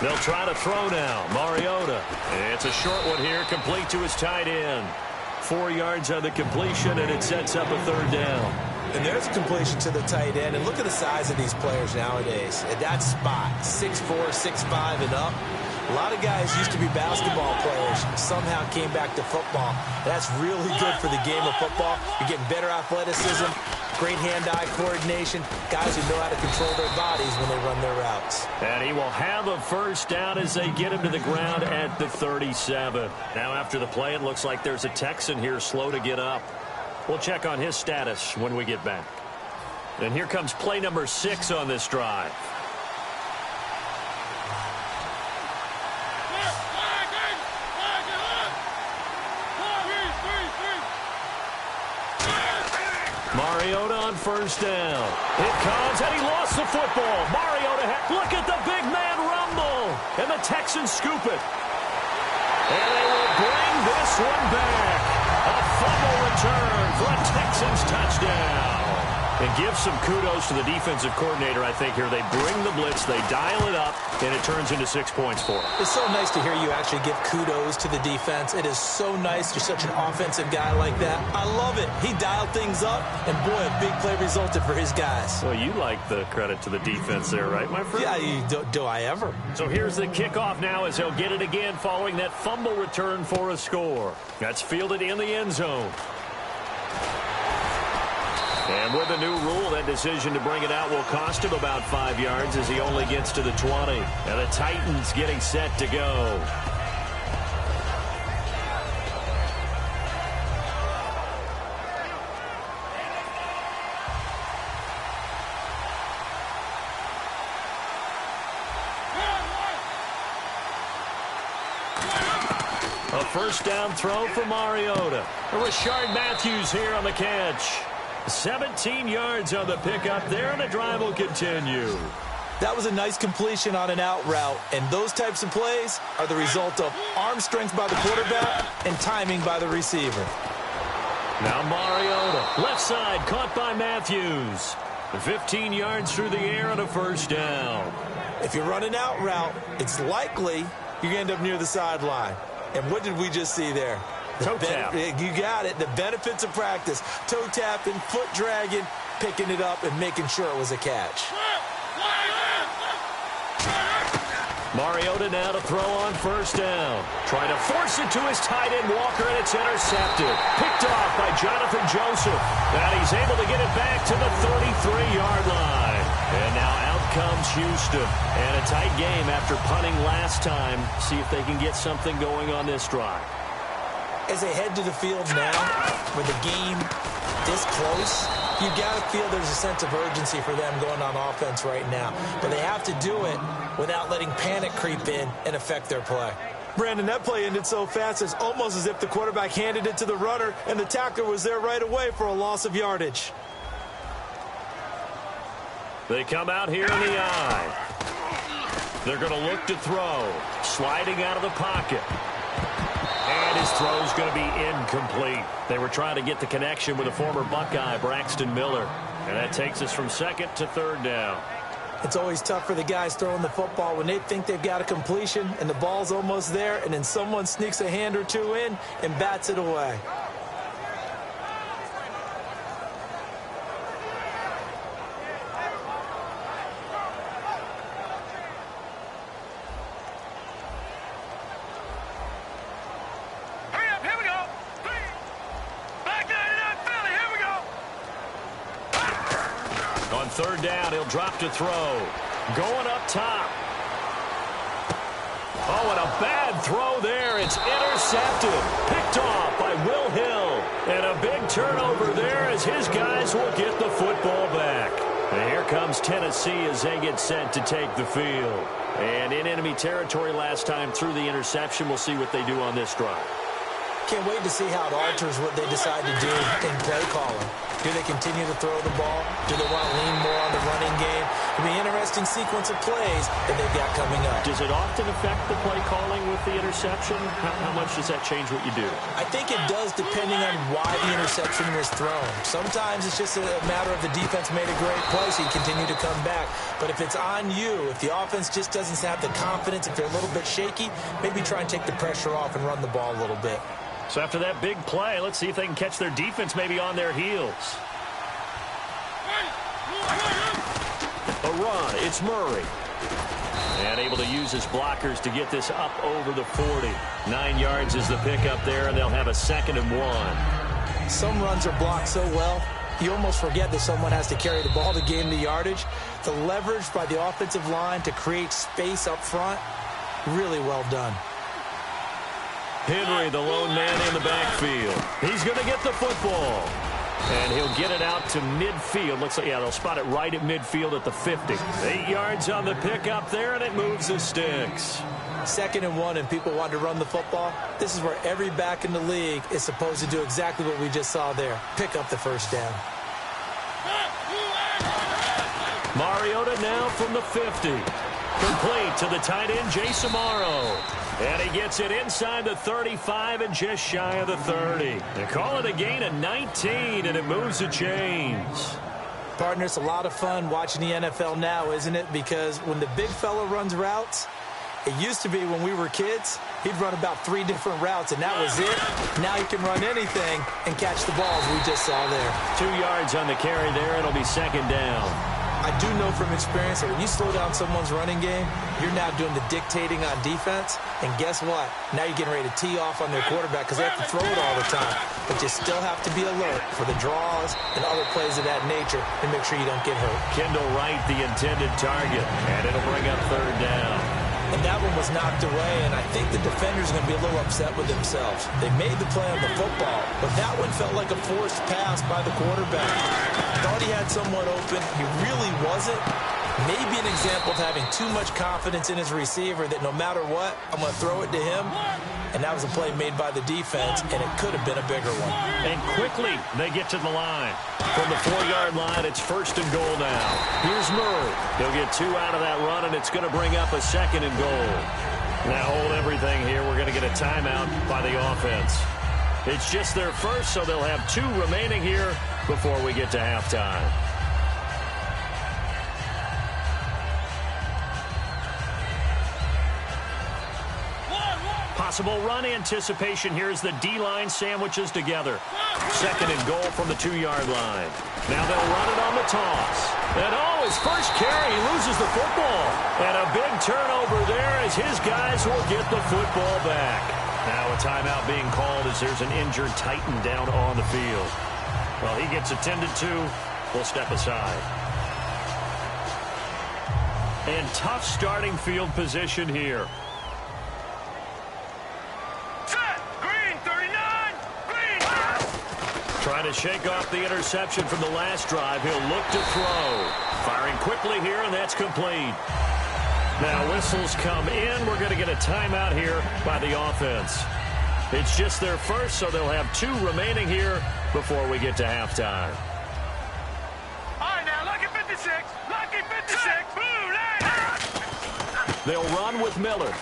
They'll try to throw now. Mariota. It's a short one here, complete to his tight end. 4 yards on the completion, and it sets up a third down.
And there's a completion to the tight end. And look at the size of these players nowadays. At that spot, 6'4", 6'5", and up. A lot of guys used to be basketball players, somehow came back to football. That's really good for the game of football. You're getting better athleticism, great hand-eye coordination, guys who know how to control their bodies when they run their routes.
And he will have a first down as they get him to the ground at the 37. Now after the play, it looks like there's a Texan here slow to get up. We'll check on his status when we get back. And here comes play number 6 on this drive. Mariota on first down. It comes, and he lost the football. Mariota, look at the big man rumble. And the Texans scoop it. And they will bring this one back. A fumble return for a Texans touchdown. And give some kudos to the defensive coordinator, I think, here. They bring the blitz, they dial it up, and it turns into 6 points for them.
It's so nice to hear you actually give kudos to the defense. It is so nice. You're such an offensive guy like that. I love it. He dialed things up, and boy, a big play resulted for his guys.
Well, you like the credit to the defense there, right, my friend?
Yeah, do I ever?
So here's the kickoff now as they'll get it again following that fumble return for a score. That's fielded in the end zone. And with a new rule, that decision to bring it out will cost him about 5 yards as he only gets to the 20. And the Titans getting set to go. A first down throw for Mariota. Rashard Matthews here on the catch. 17 yards on the pickup there, and the drive will continue.
That was a nice completion on an out route, and those types of plays are the result of arm strength by the quarterback and timing by the receiver.
Now Mariota, left side, caught by Matthews. 15 yards through the air and a first down.
If you run an out route, it's likely you're going to end up near the sideline. And what did we just see there?
Toe tap.
You got it. The benefits of practice. Toe tapping, foot dragging, picking it up, and making sure it was a catch.
Mariota now to throw on first down. Trying to force it to his tight end, Walker, and it's intercepted. Picked off by Jonathan Joseph. And he's able to get it back to the 33-yard line. And now out comes Houston. And a tight game after punting last time. See if they can get something going on this drive.
As they head to the field now, with the game this close, you got to feel there's a sense of urgency for them going on offense right now. But they have to do it without letting panic creep in and affect their play. Brandon, that play ended so fast, it's almost as if the quarterback handed it to the runner and the tackler was there right away for a loss of yardage.
They come out here in the eye. They're going to look to throw. Sliding out of the pocket. And his throw's going to be incomplete. They were trying to get the connection with a former Buckeye, Braxton Miller. And that takes us from second to third down.
It's always tough for the guys throwing the football when they think they've got a completion and the ball's almost there, and then someone sneaks a hand or two in and bats it away.
Third down, he'll drop to throw. Going up top. Oh, and a bad throw there. It's intercepted. Picked off by Will Hill. And a big turnover there as his guys will get the football back. And here comes Tennessee as they get set to take the field. And in enemy territory last time through the interception. We'll see what they do on this drive.
Can't wait to see how it alters what they decide to do in play calling. Do they continue to throw the ball? Do they want to lean more on the running game? I It'll be an interesting sequence of plays that they've got coming up.
Does it often affect the play calling with the interception? How much does that change what you do?
I think it does depending on why the interception was thrown. Sometimes it's just a matter of the defense made a great play, so you continue to come back. But if it's on you, if the offense just doesn't have the confidence, if they're a little bit shaky, maybe try and take the pressure off and run the ball a little bit.
So after that big play, let's see if they can catch their defense maybe on their heels. A run, it's Murray. And able to use his blockers to get this up over the 40. 9 yards is the pickup there, and they'll have a 2nd and 1.
Some runs are blocked so well, you almost forget that someone has to carry the ball to gain the yardage. The leverage by the offensive line to create space up front, really well done.
Henry, the lone man in the backfield. He's going to get the football. And he'll get it out to midfield. Looks like, yeah, they'll spot it right at midfield at the 50. 8 yards on the pickup there, and it moves the sticks.
2nd and 1, and people want to run the football. This is where every back in the league is supposed to do exactly what we just saw there. Pick up the first down.
Mariota now from the 50. Complete to the tight end, Jason Morrow. And he gets it inside the 35 and just shy of the 30. They call it a gain of 19, and it moves the chains.
Partner, it's a lot of fun watching the NFL now, isn't it? Because when the big fella runs routes, it used to be when we were kids, he'd run about 3 different routes, and that was it. Now he can run anything and catch the balls we just saw there.
2 yards on the carry there. It'll be 2nd down.
I do know from experience that when you slow down someone's running game, you're now doing the dictating on defense. And guess what? Now you're getting ready to tee off on their quarterback because they have to throw it all the time. But you still have to be alert for the draws and other plays of that nature and make sure you don't get hurt.
Kendall Wright, the intended target, and it'll bring up 3rd down.
And that one was knocked away, and I think the defenders are going to be a little upset with themselves. They made the play on the football, but that one felt like a forced pass by the quarterback. Thought he had someone open. He really wasn't. Maybe an example of having too much confidence in his receiver that no matter what, I'm going to throw it to him. And that was a play made by the defense, and it could have been a bigger one.
And quickly, they get to the line. From the 4-yard line, it's 1st and goal now. Here's Murray. He'll get 2 out of that run, and it's going to bring up a 2nd and goal. Now hold everything here. We're going to get a timeout by the offense. It's just their first, so they'll have 2 remaining here before we get to halftime. Possible run anticipation here as the D-line sandwiches together. 2nd and goal from the 2-yard line. Now they'll run it on the toss. And his first carry, he loses the football. And a big turnover there as his guys will get the football back. Now a timeout being called as there's an injured Titan down on the field. Well, he gets attended to. We'll step aside. And tough starting field position here. Trying to shake off the interception from the last drive. He'll look to throw. Firing quickly here, and that's complete. Now whistles come in. We're going to get a timeout here by the offense. It's just their first, so they'll have 2 remaining here before we get to halftime.
All right, now, lucky 56. Lucky 56.
They'll run with Miller.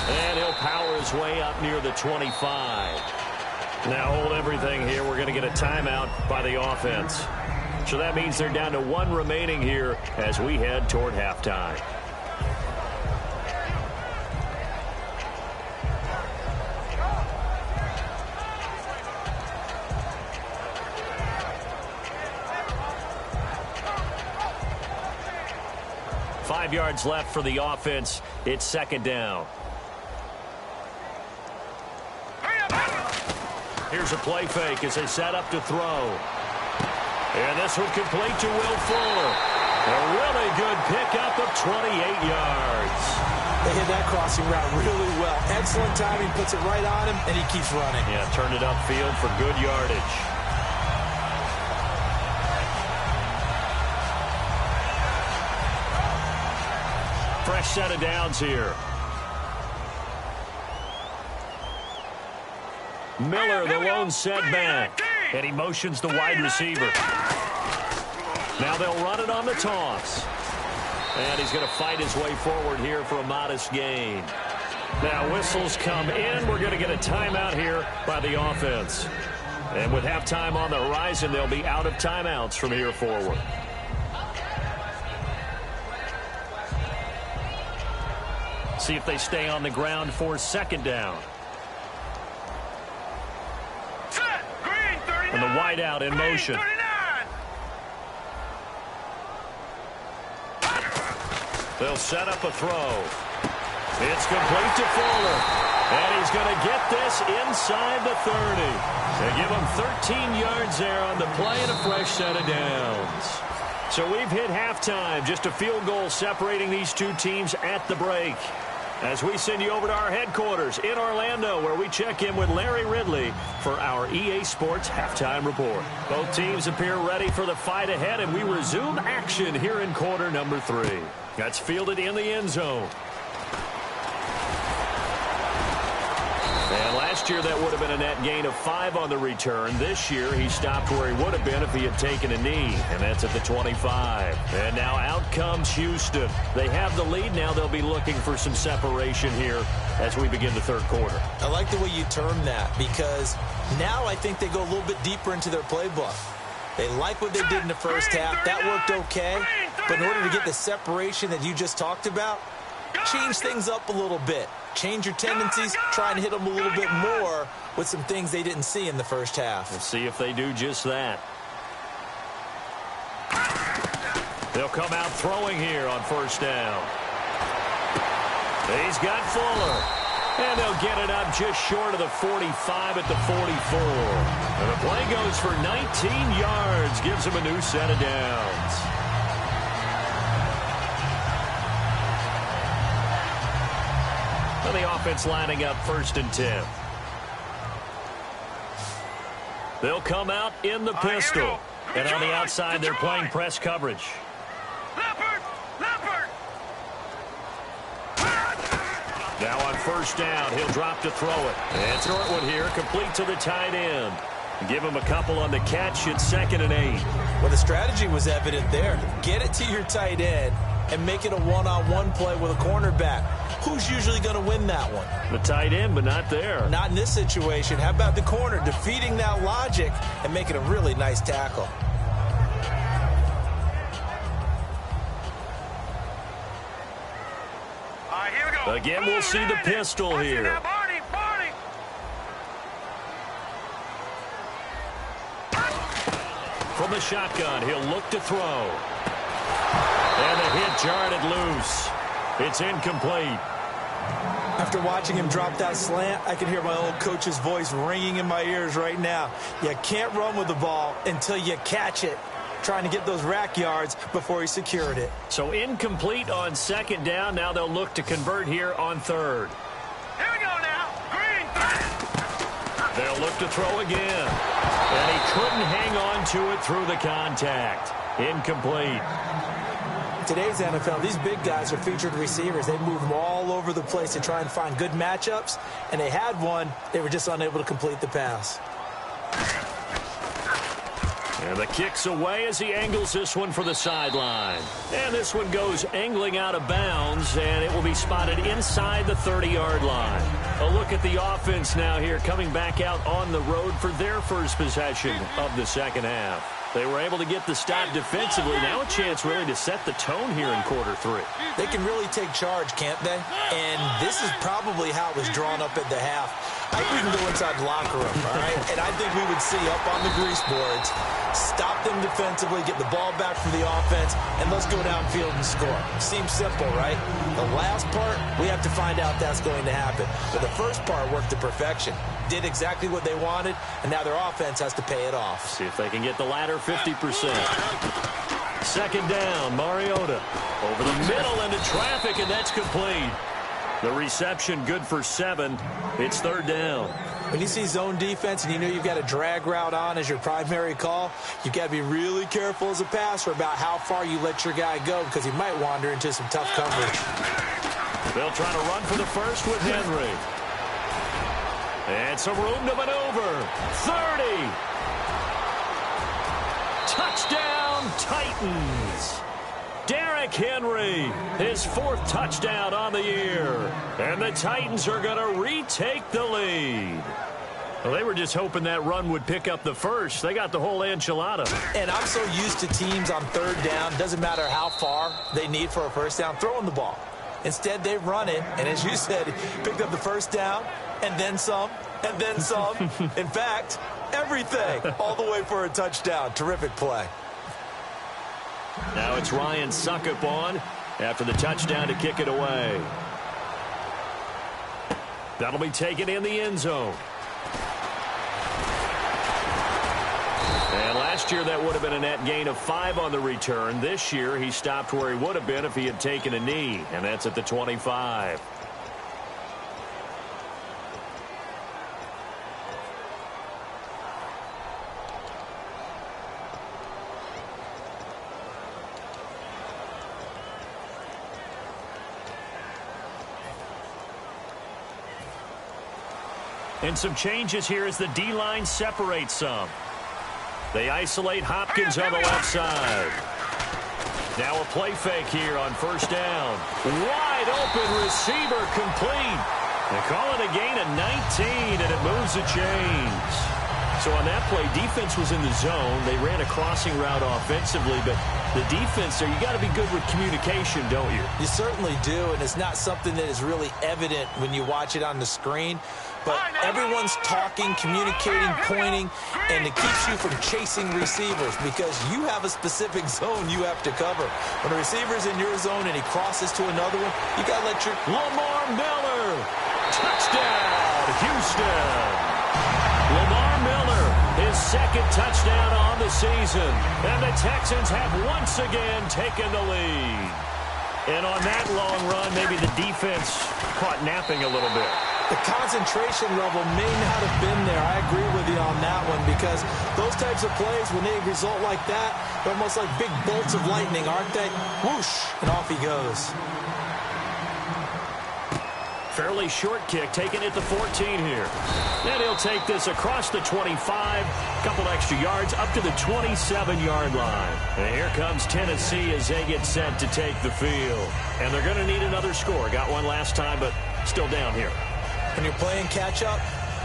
And he'll power his way up near the 25. Now hold everything here. We're going to get a timeout by the offense. So that means they're down to 1 remaining here as we head toward halftime. Five yards left for the offense. It's 2nd down. Here's a play fake as they set up to throw. And this one complete to Will Fuller. A really good pickup of 28 yards.
They hit that crossing route really well. Excellent timing, puts it right on him, and he keeps running.
Yeah, turned it upfield for good yardage. Fresh set of downs here. Miller, the lone setback. And he motions the wide receiver. Now they'll run it on the toss. And he's going to fight his way forward here for a modest gain. Now whistles come in. We're going to get a timeout here by the offense. And with halftime on the horizon, they'll be out of timeouts from here forward. See if they stay on the ground for second down.
Set. Green 39.
And the wideout in
Green
motion.
39.
They'll set up a throw. It's complete to Fuller. And he's going to get this inside the 30. They give him 13 yards there on the play and a fresh set of downs. So we've hit halftime. Just a field goal separating these two teams at the break. As we send you over to our headquarters in Orlando, where we check in with Larry Ridley for our EA Sports Halftime Report. Both teams appear ready for the fight ahead, and we resume action here in quarter number 3. That's fielded in the end zone. And last year, that would have been a net gain of 5 on the return. This year, he stopped where he would have been if he had taken a knee, and that's at the 25. And now out comes Houston. They have the lead. Now they'll be looking for some separation here as we begin the third quarter.
I like the way you term that, because now I think they go a little bit deeper into their playbook. They like what they did in the first half. That worked okay. But in order to get the separation that you just talked about, change things up a little bit. Change your tendencies, try and hit them a little bit more with some things they didn't see in the first half.
We'll see if they do just that. They'll come out throwing here on first down. He's got Fuller. And they'll get it up just short of the 45 at the 44. And the play goes for 19 yards, gives him a new set of downs. And the offense lining up 1st and 10. They'll come out in the pistol. And on the outside, they're playing press coverage. Now on first down, he'll drop to throw it. And throw it one here, complete to the tight end. Give him a couple on the catch. It's 2nd and 8.
Well, the strategy was evident there. Get it to your tight end and make it a one-on-one play with a cornerback. Who's usually going to win that one?
The tight end, but not there.
Not in this situation. How about the corner defeating that logic and making a really nice tackle?
Here we go.
Again, we'll see the pistol here. From the shotgun, he'll look to throw. And the hit jarred it loose. It's incomplete.
After watching him drop that slant, I can hear my old coach's voice ringing in my ears right now. You can't run with the ball until you catch it. Trying to get those rack yards before he secured it.
So incomplete on 2nd down. Now they'll look to convert here on 3rd.
Here we go now. Green 30.
They'll look to throw again. And he couldn't hang on to it through the contact. Incomplete.
Today's NFL, these big guys are featured receivers. They move them all over the place to try and find good matchups. And they had one. They were just unable to complete the pass.
And the kick's away as he angles this one for the sideline. And this one goes angling out of bounds, and it will be spotted inside the 30-yard line. A look at the offense now here, coming back out on the road for their first possession of the second half. They were able to get the stop defensively. Now a chance really to set the tone here in quarter 3.
They can really take charge, can't they? And this is probably how it was drawn up at the half. I think we can go inside the locker room, all right? And I think we would see up on the grease boards, stop them defensively, get the ball back from the offense, and let's go downfield and score. Seems simple, right? The last part, we have to find out that's going to happen. But the first part worked to perfection. Did exactly what they wanted, and now their offense has to pay it off.
See if they can get the latter 50%. 2nd down, Mariota. Over the middle into traffic, and that's complete. The reception good for 7. It's 3rd down.
When you see zone defense and you know you've got a drag route on as your primary call, you've got to be really careful as a passer about how far you let your guy go, because he might wander into some tough coverage.
They'll try to run for the first with Henry. And some room to maneuver. 30. Touchdown, Titans. Derrick Derrick Henry, his 4th touchdown on the year. And the Titans are going to retake the lead. Well, they were just hoping that run would pick up the first. They got the whole enchilada.
And I'm so used to teams on 3rd down, doesn't matter how far they need for a first down, throwing the ball. Instead, they run it, and as you said, picked up the first down, and then some, and then some. In fact, everything, all the way for a touchdown. Terrific play.
Now it's Ryan Suckup on after the touchdown to kick it away. That'll be taken in the end zone. And last year that would have been a net gain of 5 on the return. This year he stopped where he would have been if he had taken a knee, and that's at the 25. And some changes here as the D-line separates some. They isolate Hopkins on the left side. Now a play fake here on first down. Wide open receiver complete. They call it a gain of 19, and it moves the chains. So on that play, defense was in the zone. They ran a crossing route offensively, but the defense there, you got to be good with communication, don't you?
You certainly do, and it's not something that is really evident when you watch it on the screen. But everyone's talking, communicating, pointing, and it keeps you from chasing receivers because you have a specific zone you have to cover. When a receiver's in your zone and he crosses to another one, you got to let your...
Lamar Miller! Touchdown, Houston! Lamar Miller, his 2nd touchdown on the season. And the Texans have once again taken the lead. And on that long run, maybe the defense caught napping a little bit.
The concentration level may not have been there. I agree with you on that one because those types of plays, when they result like that, they're almost like big bolts of lightning, aren't they? Whoosh, and off he goes.
Fairly short kick, taking it to 14 here. And he'll take this across the 25, a couple extra yards, up to the 27-yard line. And here comes Tennessee as they get set to take the field. And they're going to need another score. Got one last time, but still down here.
When you're playing catch-up,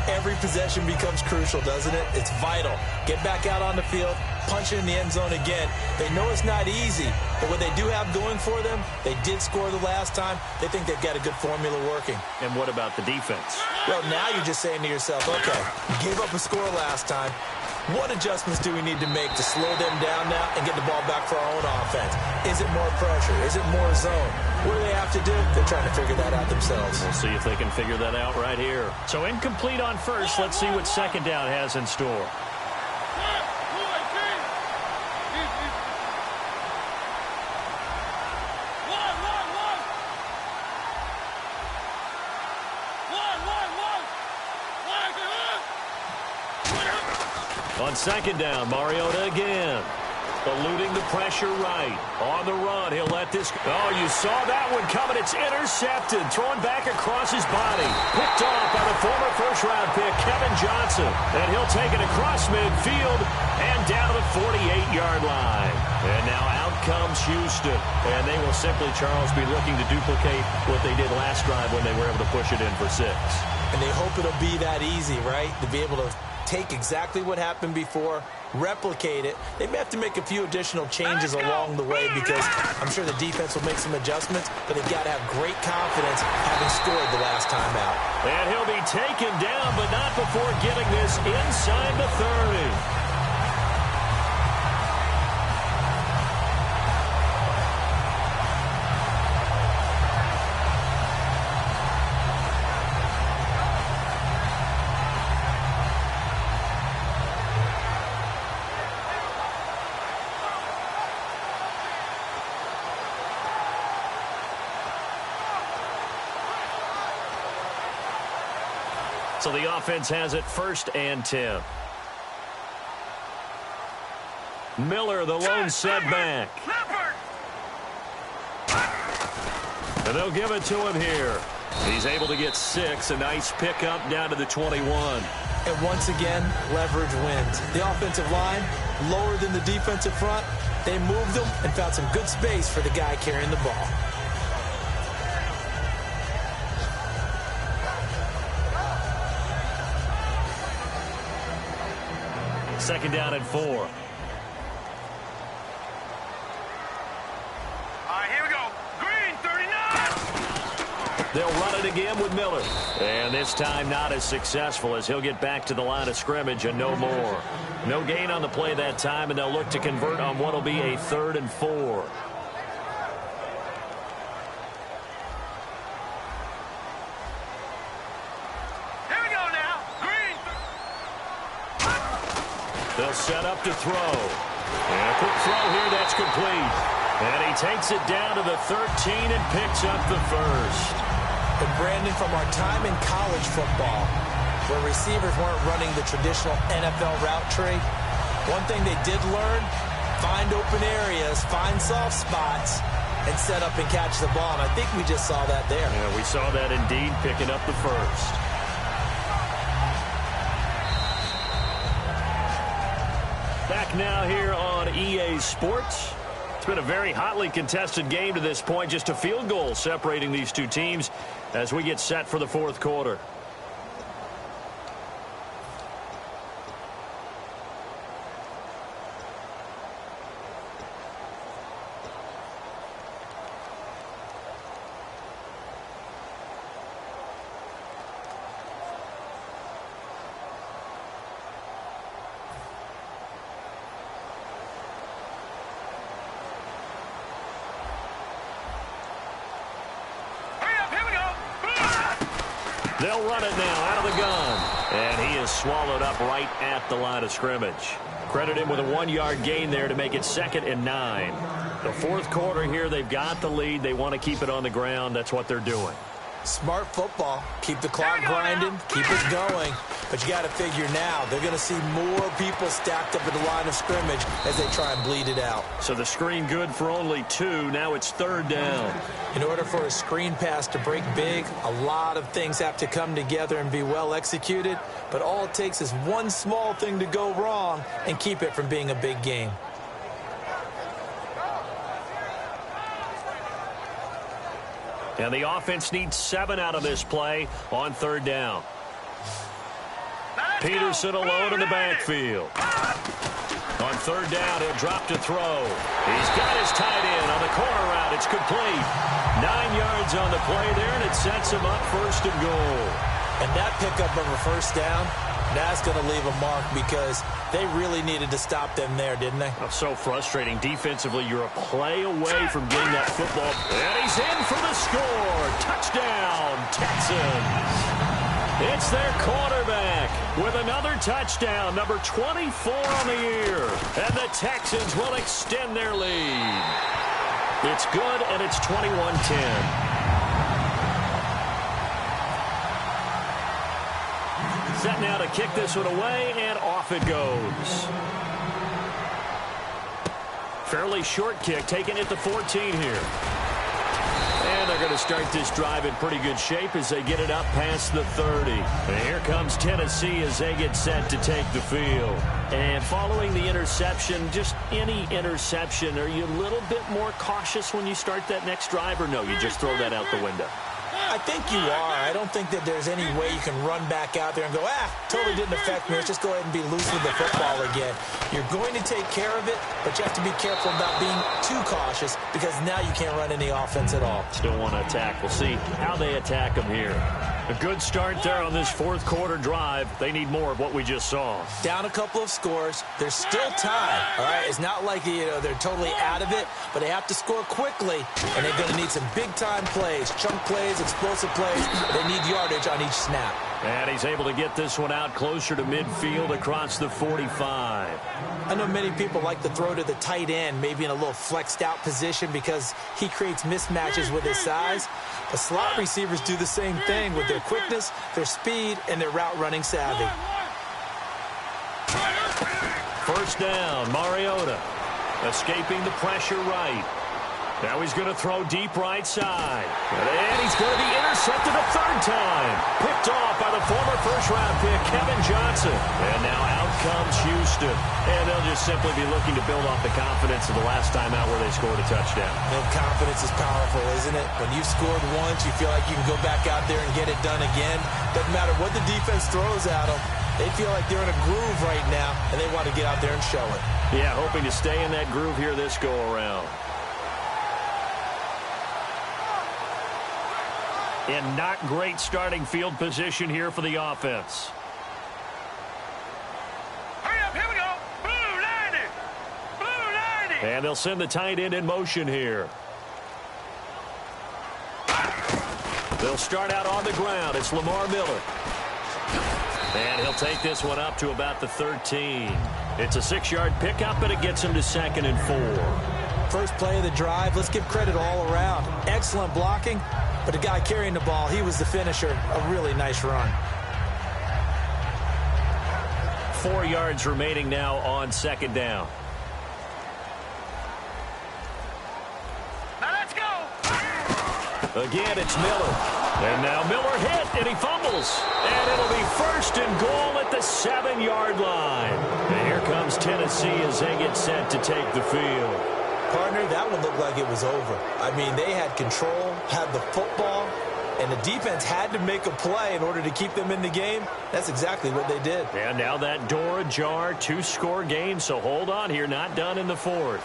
every possession becomes crucial, doesn't it? It's vital. Get back out on the field, punch it in the end zone again. They know it's not easy, but what they do have going for them, they did score the last time. They think they've got a good formula working.
And what about the defense?
Well, now you're just saying to yourself, okay, gave up a score last time. What adjustments do we need to make to slow them down now and get the ball back for our own offense? Is it more pressure? Is it more zone? What do they have to do? They're trying to figure that out themselves.
We'll see if they can figure that out right here. So incomplete on first. Let's see what second down has in store. On second down, Mariota again. Eluding the pressure right. On the run, he'll let this... Oh, you saw that one coming. It's intercepted. Thrown back across his body. Picked off by the former first-round pick, Kevin Johnson. And he'll take it across midfield and down to the 48-yard line. And now out comes Houston. And they will simply, Charles, be looking to duplicate what they did last drive when they were able to push it in for 6.
And they hope it'll be that easy, right? To be able to take exactly what happened before, replicate it. They may have to make a few additional changes along the way because I'm sure the defense will make some adjustments, but they've got to have great confidence having scored the last time out.
And he'll be taken down, but not before getting this inside the 30. So the offense has it 1st and 10. Miller, the lone setback. And they'll give it to him here. He's able to get 6. A nice pickup down to the 21.
And once again, leverage wins. The offensive line, lower than the defensive front, They moved him and found some good space for the guy carrying the ball.
Second down and 4.
All right, here we go. Green, 39.
They'll run it again with Miller. And this time not as successful as he'll get back to the line of scrimmage and no more. No gain on the play that time, and they'll look to convert on what will be a 3rd and 4.
Here we go now. Green.
They'll set up to throw. And a quick throw here, that's complete. And he takes it down to the 13 and picks up the first.
And Brandon, from our time in college football, where receivers weren't running the traditional NFL route tree, one thing they did learn, find open areas, find soft spots, and set up and catch the ball. And I think we just saw that there.
Yeah, we saw that indeed, picking up the first. Back now here on EA Sports. It's been a very hotly contested game to this point. Just a field goal separating these two teams as we get set for the fourth quarter. They'll run it now out of the gun. And he is swallowed up right at the line of scrimmage. Credit him with a 1-yard gain there to make it 2nd and 9. The fourth quarter here, they've got the lead. They want to keep it on the ground. That's what they're doing.
Smart football. Keep the clock grinding. Keep it going. But you got to figure now they're going to see more people stacked up at the line of scrimmage as they try and bleed it out.
So the screen good for only 2. Now it's 3rd down.
In order for a screen pass to break big, a lot of things have to come together and be well executed. But all it takes is one small thing to go wrong and keep it from being a big game.
And the offense needs 7 out of this play on 3rd down. Peterson alone in the backfield. On 3rd down, he'll drop to throw. He's got his tight end on the corner route. It's complete. 9 yards on the play there, and it sets him up 1st and goal.
And that pickup of a 1st down, that's going to leave a mark because they really needed to stop them there, didn't they?
Oh, so frustrating. Defensively, you're a play away from getting that football. And he's in for the score. Touchdown, Texans. It's their quarterback with another touchdown, number 24 on the year. And the Texans will extend their lead. It's good, and it's 21-10. Set now to kick this one away, and off it goes. Fairly short kick, taking it to 14 here. And they're going to start this drive in pretty good shape as they get it up past the 30. And here comes Tennessee as they get set to take the field. And following the interception, just any interception, are you a little bit more cautious when you start that next drive, or no, you just throw that out the window?
I think you are. I don't think that there's any way you can run back out there and go, totally didn't affect me. Let's just go ahead and be loose with the football again. You're going to take care of it, but you have to be careful about being too cautious because now you can't run any offense at all.
Still want to attack. We'll see how they attack them here. A good start there on this fourth quarter drive. They need more of what we just saw.
Down a couple of scores. There's still time, all right? It's not like, they're totally out of it, but they have to score quickly, and they're going to need some big-time plays, chunk plays, explosive plays. They need yardage on each snap.
And he's able to get this one out closer to midfield across the 45.
I know many people like to throw to the tight end, maybe in a little flexed out position because he creates mismatches with his size. The slot receivers do the same thing with their quickness, their speed, and their route running savvy.
First down, Mariota escaping the pressure right. Now he's going to throw deep right side. And he's going to be intercepted a third time. Picked off by the former first-round pick, Kevin Johnson. And now out comes Houston. And they'll just simply be looking to build off the confidence of the last time out where they scored a touchdown.
And confidence is powerful, isn't it? When you've scored once, you feel like you can go back out there and get it done again. Doesn't matter what the defense throws at them. They feel like they're in a groove right now, and they want to get out there and show it.
Yeah, hoping to stay in that groove here this go-around. In not great starting field position here for the offense.
Hurry up, here we go. Blue 90. Blue 90.
And they'll send the tight end in motion here. They'll start out on the ground. It's Lamar Miller. And he'll take this one up to about the 13. It's a 6-yard pickup, and it gets him to 2nd and 4.
First play of the drive, let's give credit all around. Excellent blocking, but the guy carrying the ball, he was the finisher. A really nice run.
4 yards remaining now on 2nd down.
Now let's go.
Again, it's Miller. And now Miller hit, and he fumbles. And it'll be 1st and goal at the 7-yard line. And here comes Tennessee as they get set to take the field.
Partner, that one looked like it was over. I mean, they had control, had the football, and the defense had to make a play in order to keep them in the game. That's exactly what they did.
And now that door ajar, 2-score game, so hold on here, not done in the 4th.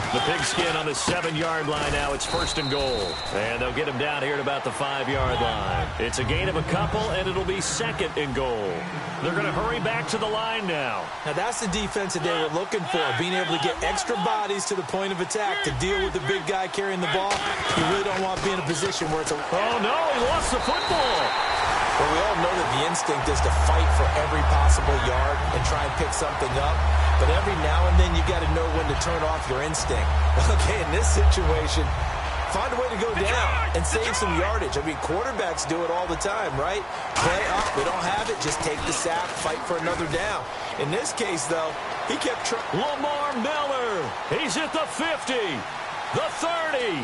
The pigskin on the 7-yard line now. It's 1st and goal. And they'll get him down here at about the 5-yard line. It's a gain of a couple, and it'll be 2nd and goal. They're going to hurry back to the line now.
Now, that's the defense that they were looking for, being able to get extra bodies to the point of attack to deal with the big guy carrying the ball. You really don't want to be in a position where it's a...
Oh, no, he lost the football.
Well, we all know that the instinct is to fight for every possible yard and try and pick something up. But every now and then, you got to know when to turn off your instinct. Okay, in this situation, find a way to go down and save some yardage. I mean, quarterbacks do it all the time, right? Play up, they don't have it, just take the sack, fight for another down. In this case, though, he kept trying.
Lamar Miller, he's at the 50, the 30.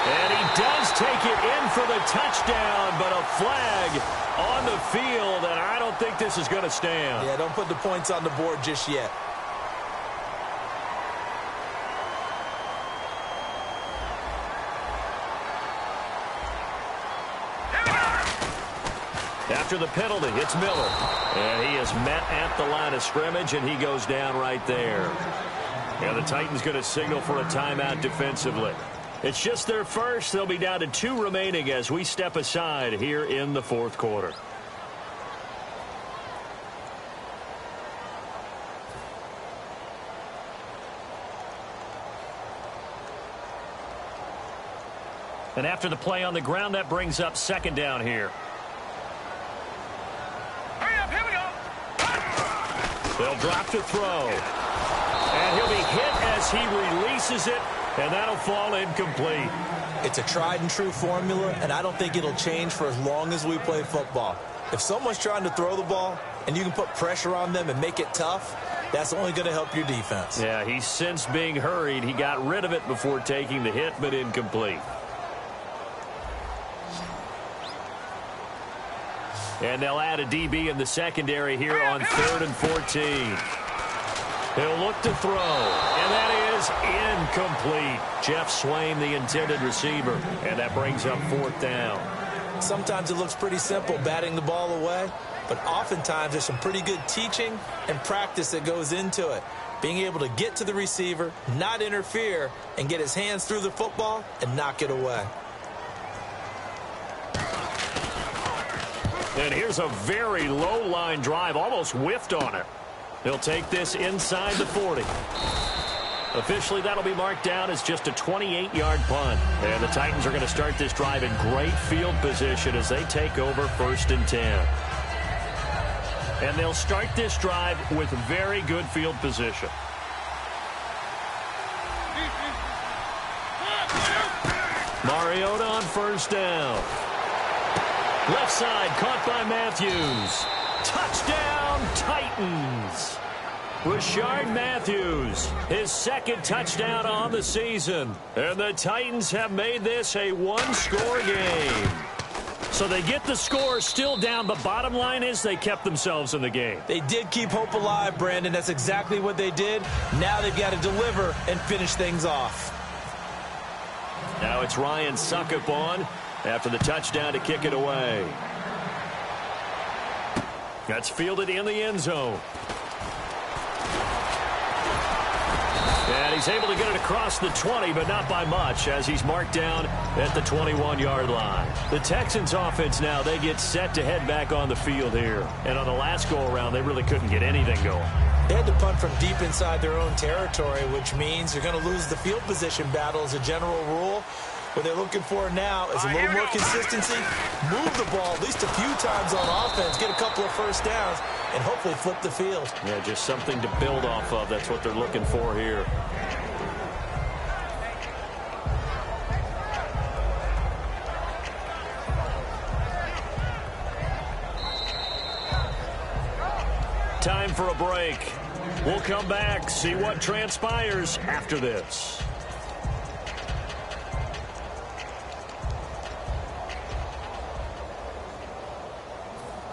And he does take it in for the touchdown, but a flag on the field, and I don't think this is going to stand.
Yeah, don't put the points on the board just yet.
After the penalty, it's Miller. And he is met at the line of scrimmage, and he goes down right there. And the Titans going to signal for a timeout defensively. It's just their first. They'll be down to 2 remaining as we step aside here in the 4th quarter. And after the play on the ground, that brings up 2nd down here.
Hurry up, here we go.
They'll drop to throw. And he'll be hit as he releases it. And that'll fall incomplete.
It's a tried-and-true formula, and I don't think it'll change for as long as we play football. If someone's trying to throw the ball and you can put pressure on them and make it tough, that's only going to help your defense.
Yeah, he's since being hurried. He got rid of it before taking the hit, but incomplete. And they'll add a DB in the secondary here on 3rd and 14. He'll look to throw, and that is incomplete. Jeff Swain, the intended receiver, and that brings up 4th down.
Sometimes it looks pretty simple, batting the ball away, but oftentimes there's some pretty good teaching and practice that goes into it. Being able to get to the receiver, not interfere, and get his hands through the football and knock it away.
And here's a very low-line drive, almost whiffed on it. He'll take this inside the 40. Officially, that'll be marked down as just a 28-yard punt. And the Titans are going to start this drive in great field position as they take over 1st and 10. And they'll start this drive with very good field position. Mariota on 1st down. Left side, caught by Matthews. Touchdown, Titans. Rashard Matthews, his second touchdown on the season. And the Titans have made this a one-score game. So they get the score, still down, but bottom line is they kept themselves in the game.
They did keep hope alive, Brandon. That's exactly what they did. Now they've got to deliver and finish things off.
Now it's Ryan Suckup on after the touchdown to kick it away. That's fielded in the end zone. And he's able to get it across the 20, but not by much, as he's marked down at the 21-yard line. The Texans offense now, they get set to head back on the field here. And on the last go-around, they really couldn't get anything going.
They had to punt from deep inside their own territory, which means they're going to lose the field position battle as a general rule. What they're looking for now is a little more consistency, move the ball at least a few times on offense, get a couple of first downs, and hopefully flip the field.
Yeah, just something to build off of. That's what they're looking for here. Time for a break. We'll come back, see what transpires after this.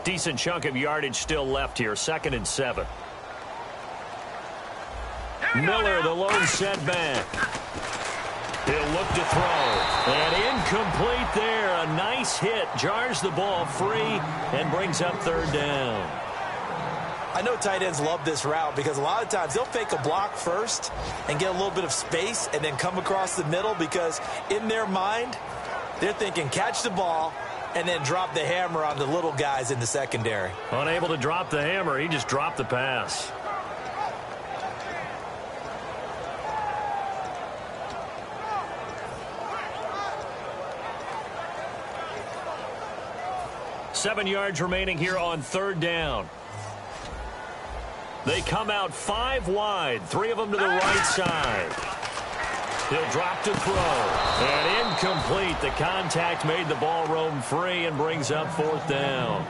Decent chunk of yardage still left here. 2nd and 7. Miller, the lone setback. He'll look to throw. And incomplete there. A nice hit. Jars the ball free and brings up 3rd down.
I know tight ends love this route because a lot of times they'll fake a block first and get a little bit of space and then come across the middle because in their mind, they're thinking catch the ball and then drop the hammer on the little guys in the secondary.
Unable to drop the hammer, he just dropped the pass. Seven yards remaining here on 3rd down. They come out 5 wide, 3 of them to the right side. He'll drop to throw. And incomplete. The contact made the ball roam free and brings up 4th down.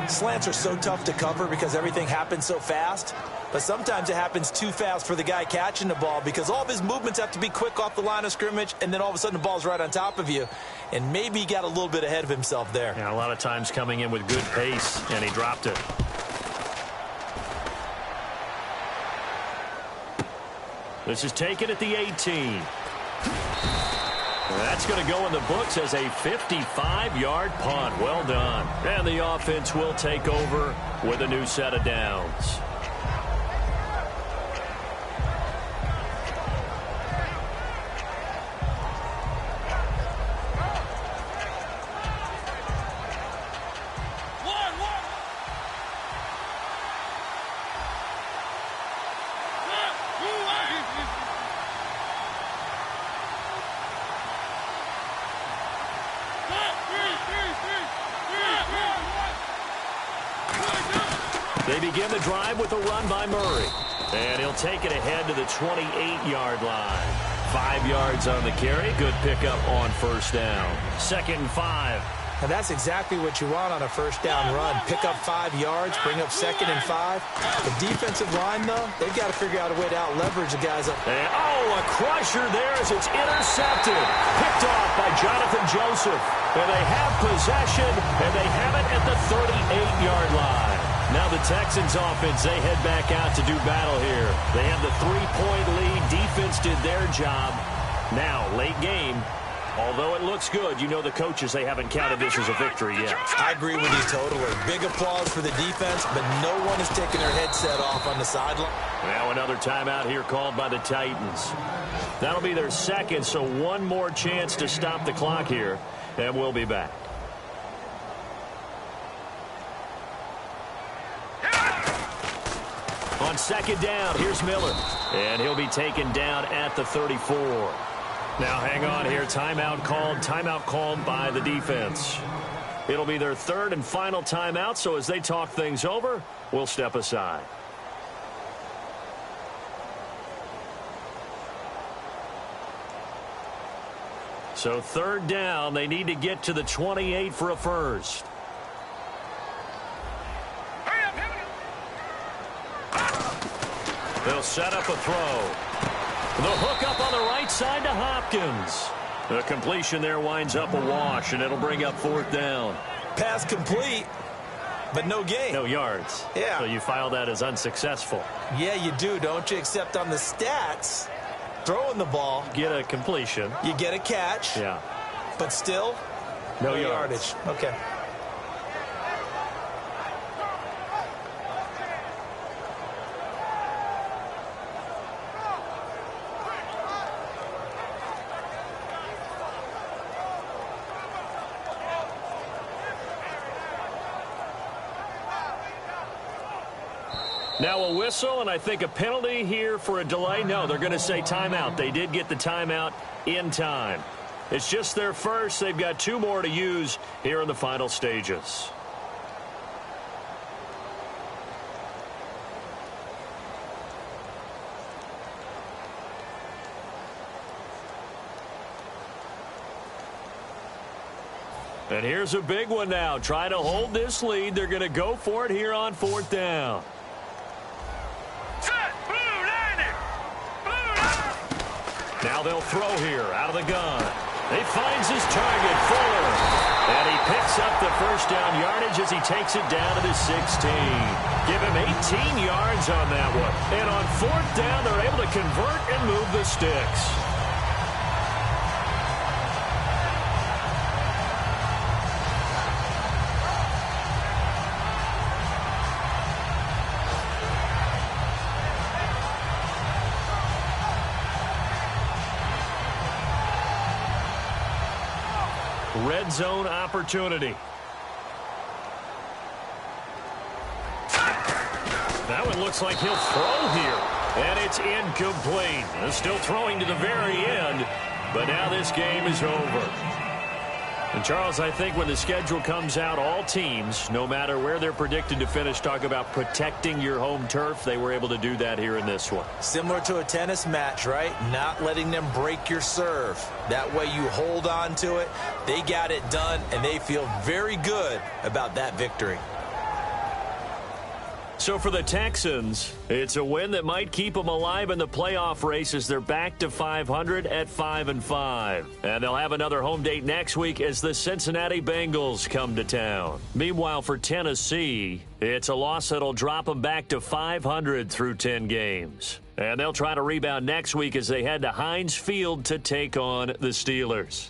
Slants are so tough to cover because everything happens so fast. But sometimes it happens too fast for the guy catching the ball because all of his movements have to be quick off the line of scrimmage, and then all of a sudden the ball's right on top of you. And maybe he got a little bit ahead of himself there.
Yeah, a lot of times coming in with good pace, and he dropped it. This is taken at the 18. That's going to go in the books as a 55-yard punt. Well done. And the offense will take over with a new set of downs. They begin the drive with a run by Murray. And he'll take it ahead to the 28-yard line. 5 yards on the carry. Good pickup on 1st down. 2nd and 5.
And that's exactly what you want on a 1st down run. Pick up 5 yards, bring up 2nd and 5. The defensive line, though, they've got to figure out a way to out-leverage the guys up.
And, a crusher there as it's intercepted. Picked off by Jonathan Joseph. And they have possession, and they have it at the 38-yard line. Now the Texans offense, they head back out to do battle here. They have the 3-point lead. Defense did their job. Now, late game. Although it looks good, you know the coaches, they haven't counted this as a victory yet.
I agree with you totally. Big applause for the defense, but no one is taking their headset off on the sideline.
Now another timeout here called by the Titans. That'll be their 2nd, so one more chance to stop the clock here, and we'll be back. On 2nd down, here's Miller. And he'll be taken down at the 34. Now hang on here. Timeout called by the defense. It'll be their 3rd and final timeout, so as they talk things over, we'll step aside. So third down, they need to get to the 28 for a first. They'll set up a throw. The hook up on the right side to Hopkins. The completion there winds up a wash, and it'll bring up fourth down.
Pass complete, but no gain.
No yards.
Yeah.
So you file that as unsuccessful.
Yeah, you do, don't you? Except on the stats, throwing the ball.
Get a completion.
You get a catch.
Yeah.
But still,
no
yardage. Okay.
Now a whistle, and I think a penalty here for a delay. No, they're going to say timeout. They did get the timeout in time. It's just their first. They've got 2 more to use here in the final stages. And here's a big one now. Try to hold this lead. They're going to go for it here on fourth down. Now they'll throw here out of the gun. He finds his target, Fuller. And he picks up the first down yardage as he takes it down to the 16. Give him 18 yards on that one. And on fourth down, they're able to convert and move the sticks. Red zone opportunity. That one looks like he'll throw here. And it's incomplete. Still throwing to the very end. But now this game is over. And, Charles, I think when the schedule comes out, all teams, no matter where they're predicted to finish, talk about protecting your home turf. They were able to do that here in this one.
Similar to a tennis match, right? Not letting them break your serve. That way you hold on to it. They got it done, and they feel very good about that victory.
So for the Texans, it's a win that might keep them alive in the playoff race as they're back to 500 at 5-5. And they'll have another home date next week as the Cincinnati Bengals come to town. Meanwhile, for Tennessee, it's a loss that'll drop them back to 500 through 10 games. And they'll try to rebound next week as they head to Heinz Field to take on the Steelers.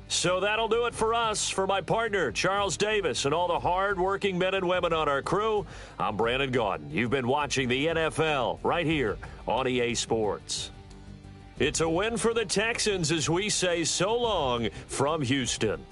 So that'll do it for us. For my partner, Charles Davis, and all the hard-working men and women on our crew, I'm Brandon Gaudin. You've been watching the NFL right here on EA Sports. It's a win for the Texans as we say so long from Houston.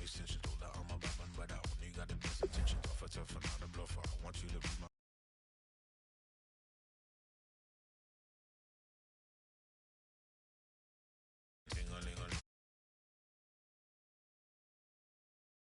Attention, told her I'm a bad man, but I only got the best intention. Tougher, tougher, not a bluffer. I want you to be my